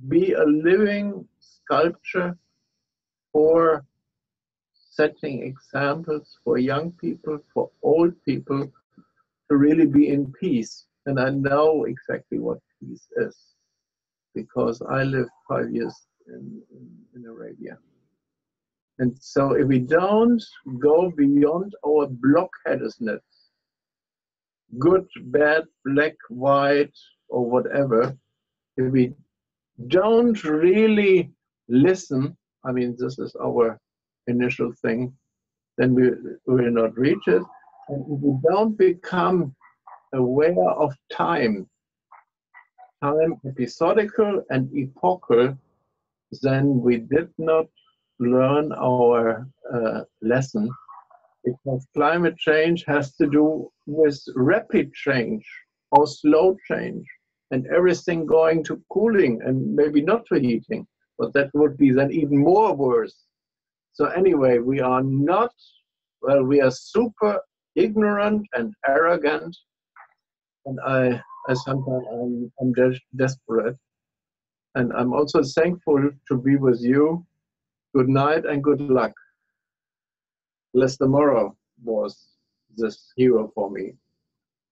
be a living sculpture for setting examples for young people, for old people, to really be in peace. And I know exactly what peace is. because I lived 5 years in Arabia. And so if we don't go beyond our blockheadedness, good, bad, black, white, or whatever, if we don't really listen, I mean, this is our initial thing, then we will not reach it. And if we don't become aware of time episodical and epochal, then we did not learn our lesson, because climate change has to do with rapid change or slow change, and everything going to cooling and maybe not to heating, but that would be then even more worse. So anyway, we are not, well, we are super ignorant and arrogant, and I sometimes I'm desperate. And I'm also thankful to be with you. Good night and good luck. Les Tomorrow was this hero for me.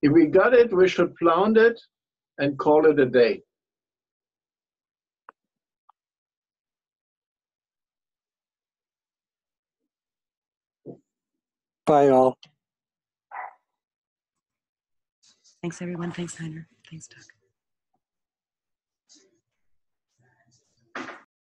If we got it, we should plant it and call it a day. Bye, all. Thanks, everyone. Thanks, Heiner. Thanks, Doug.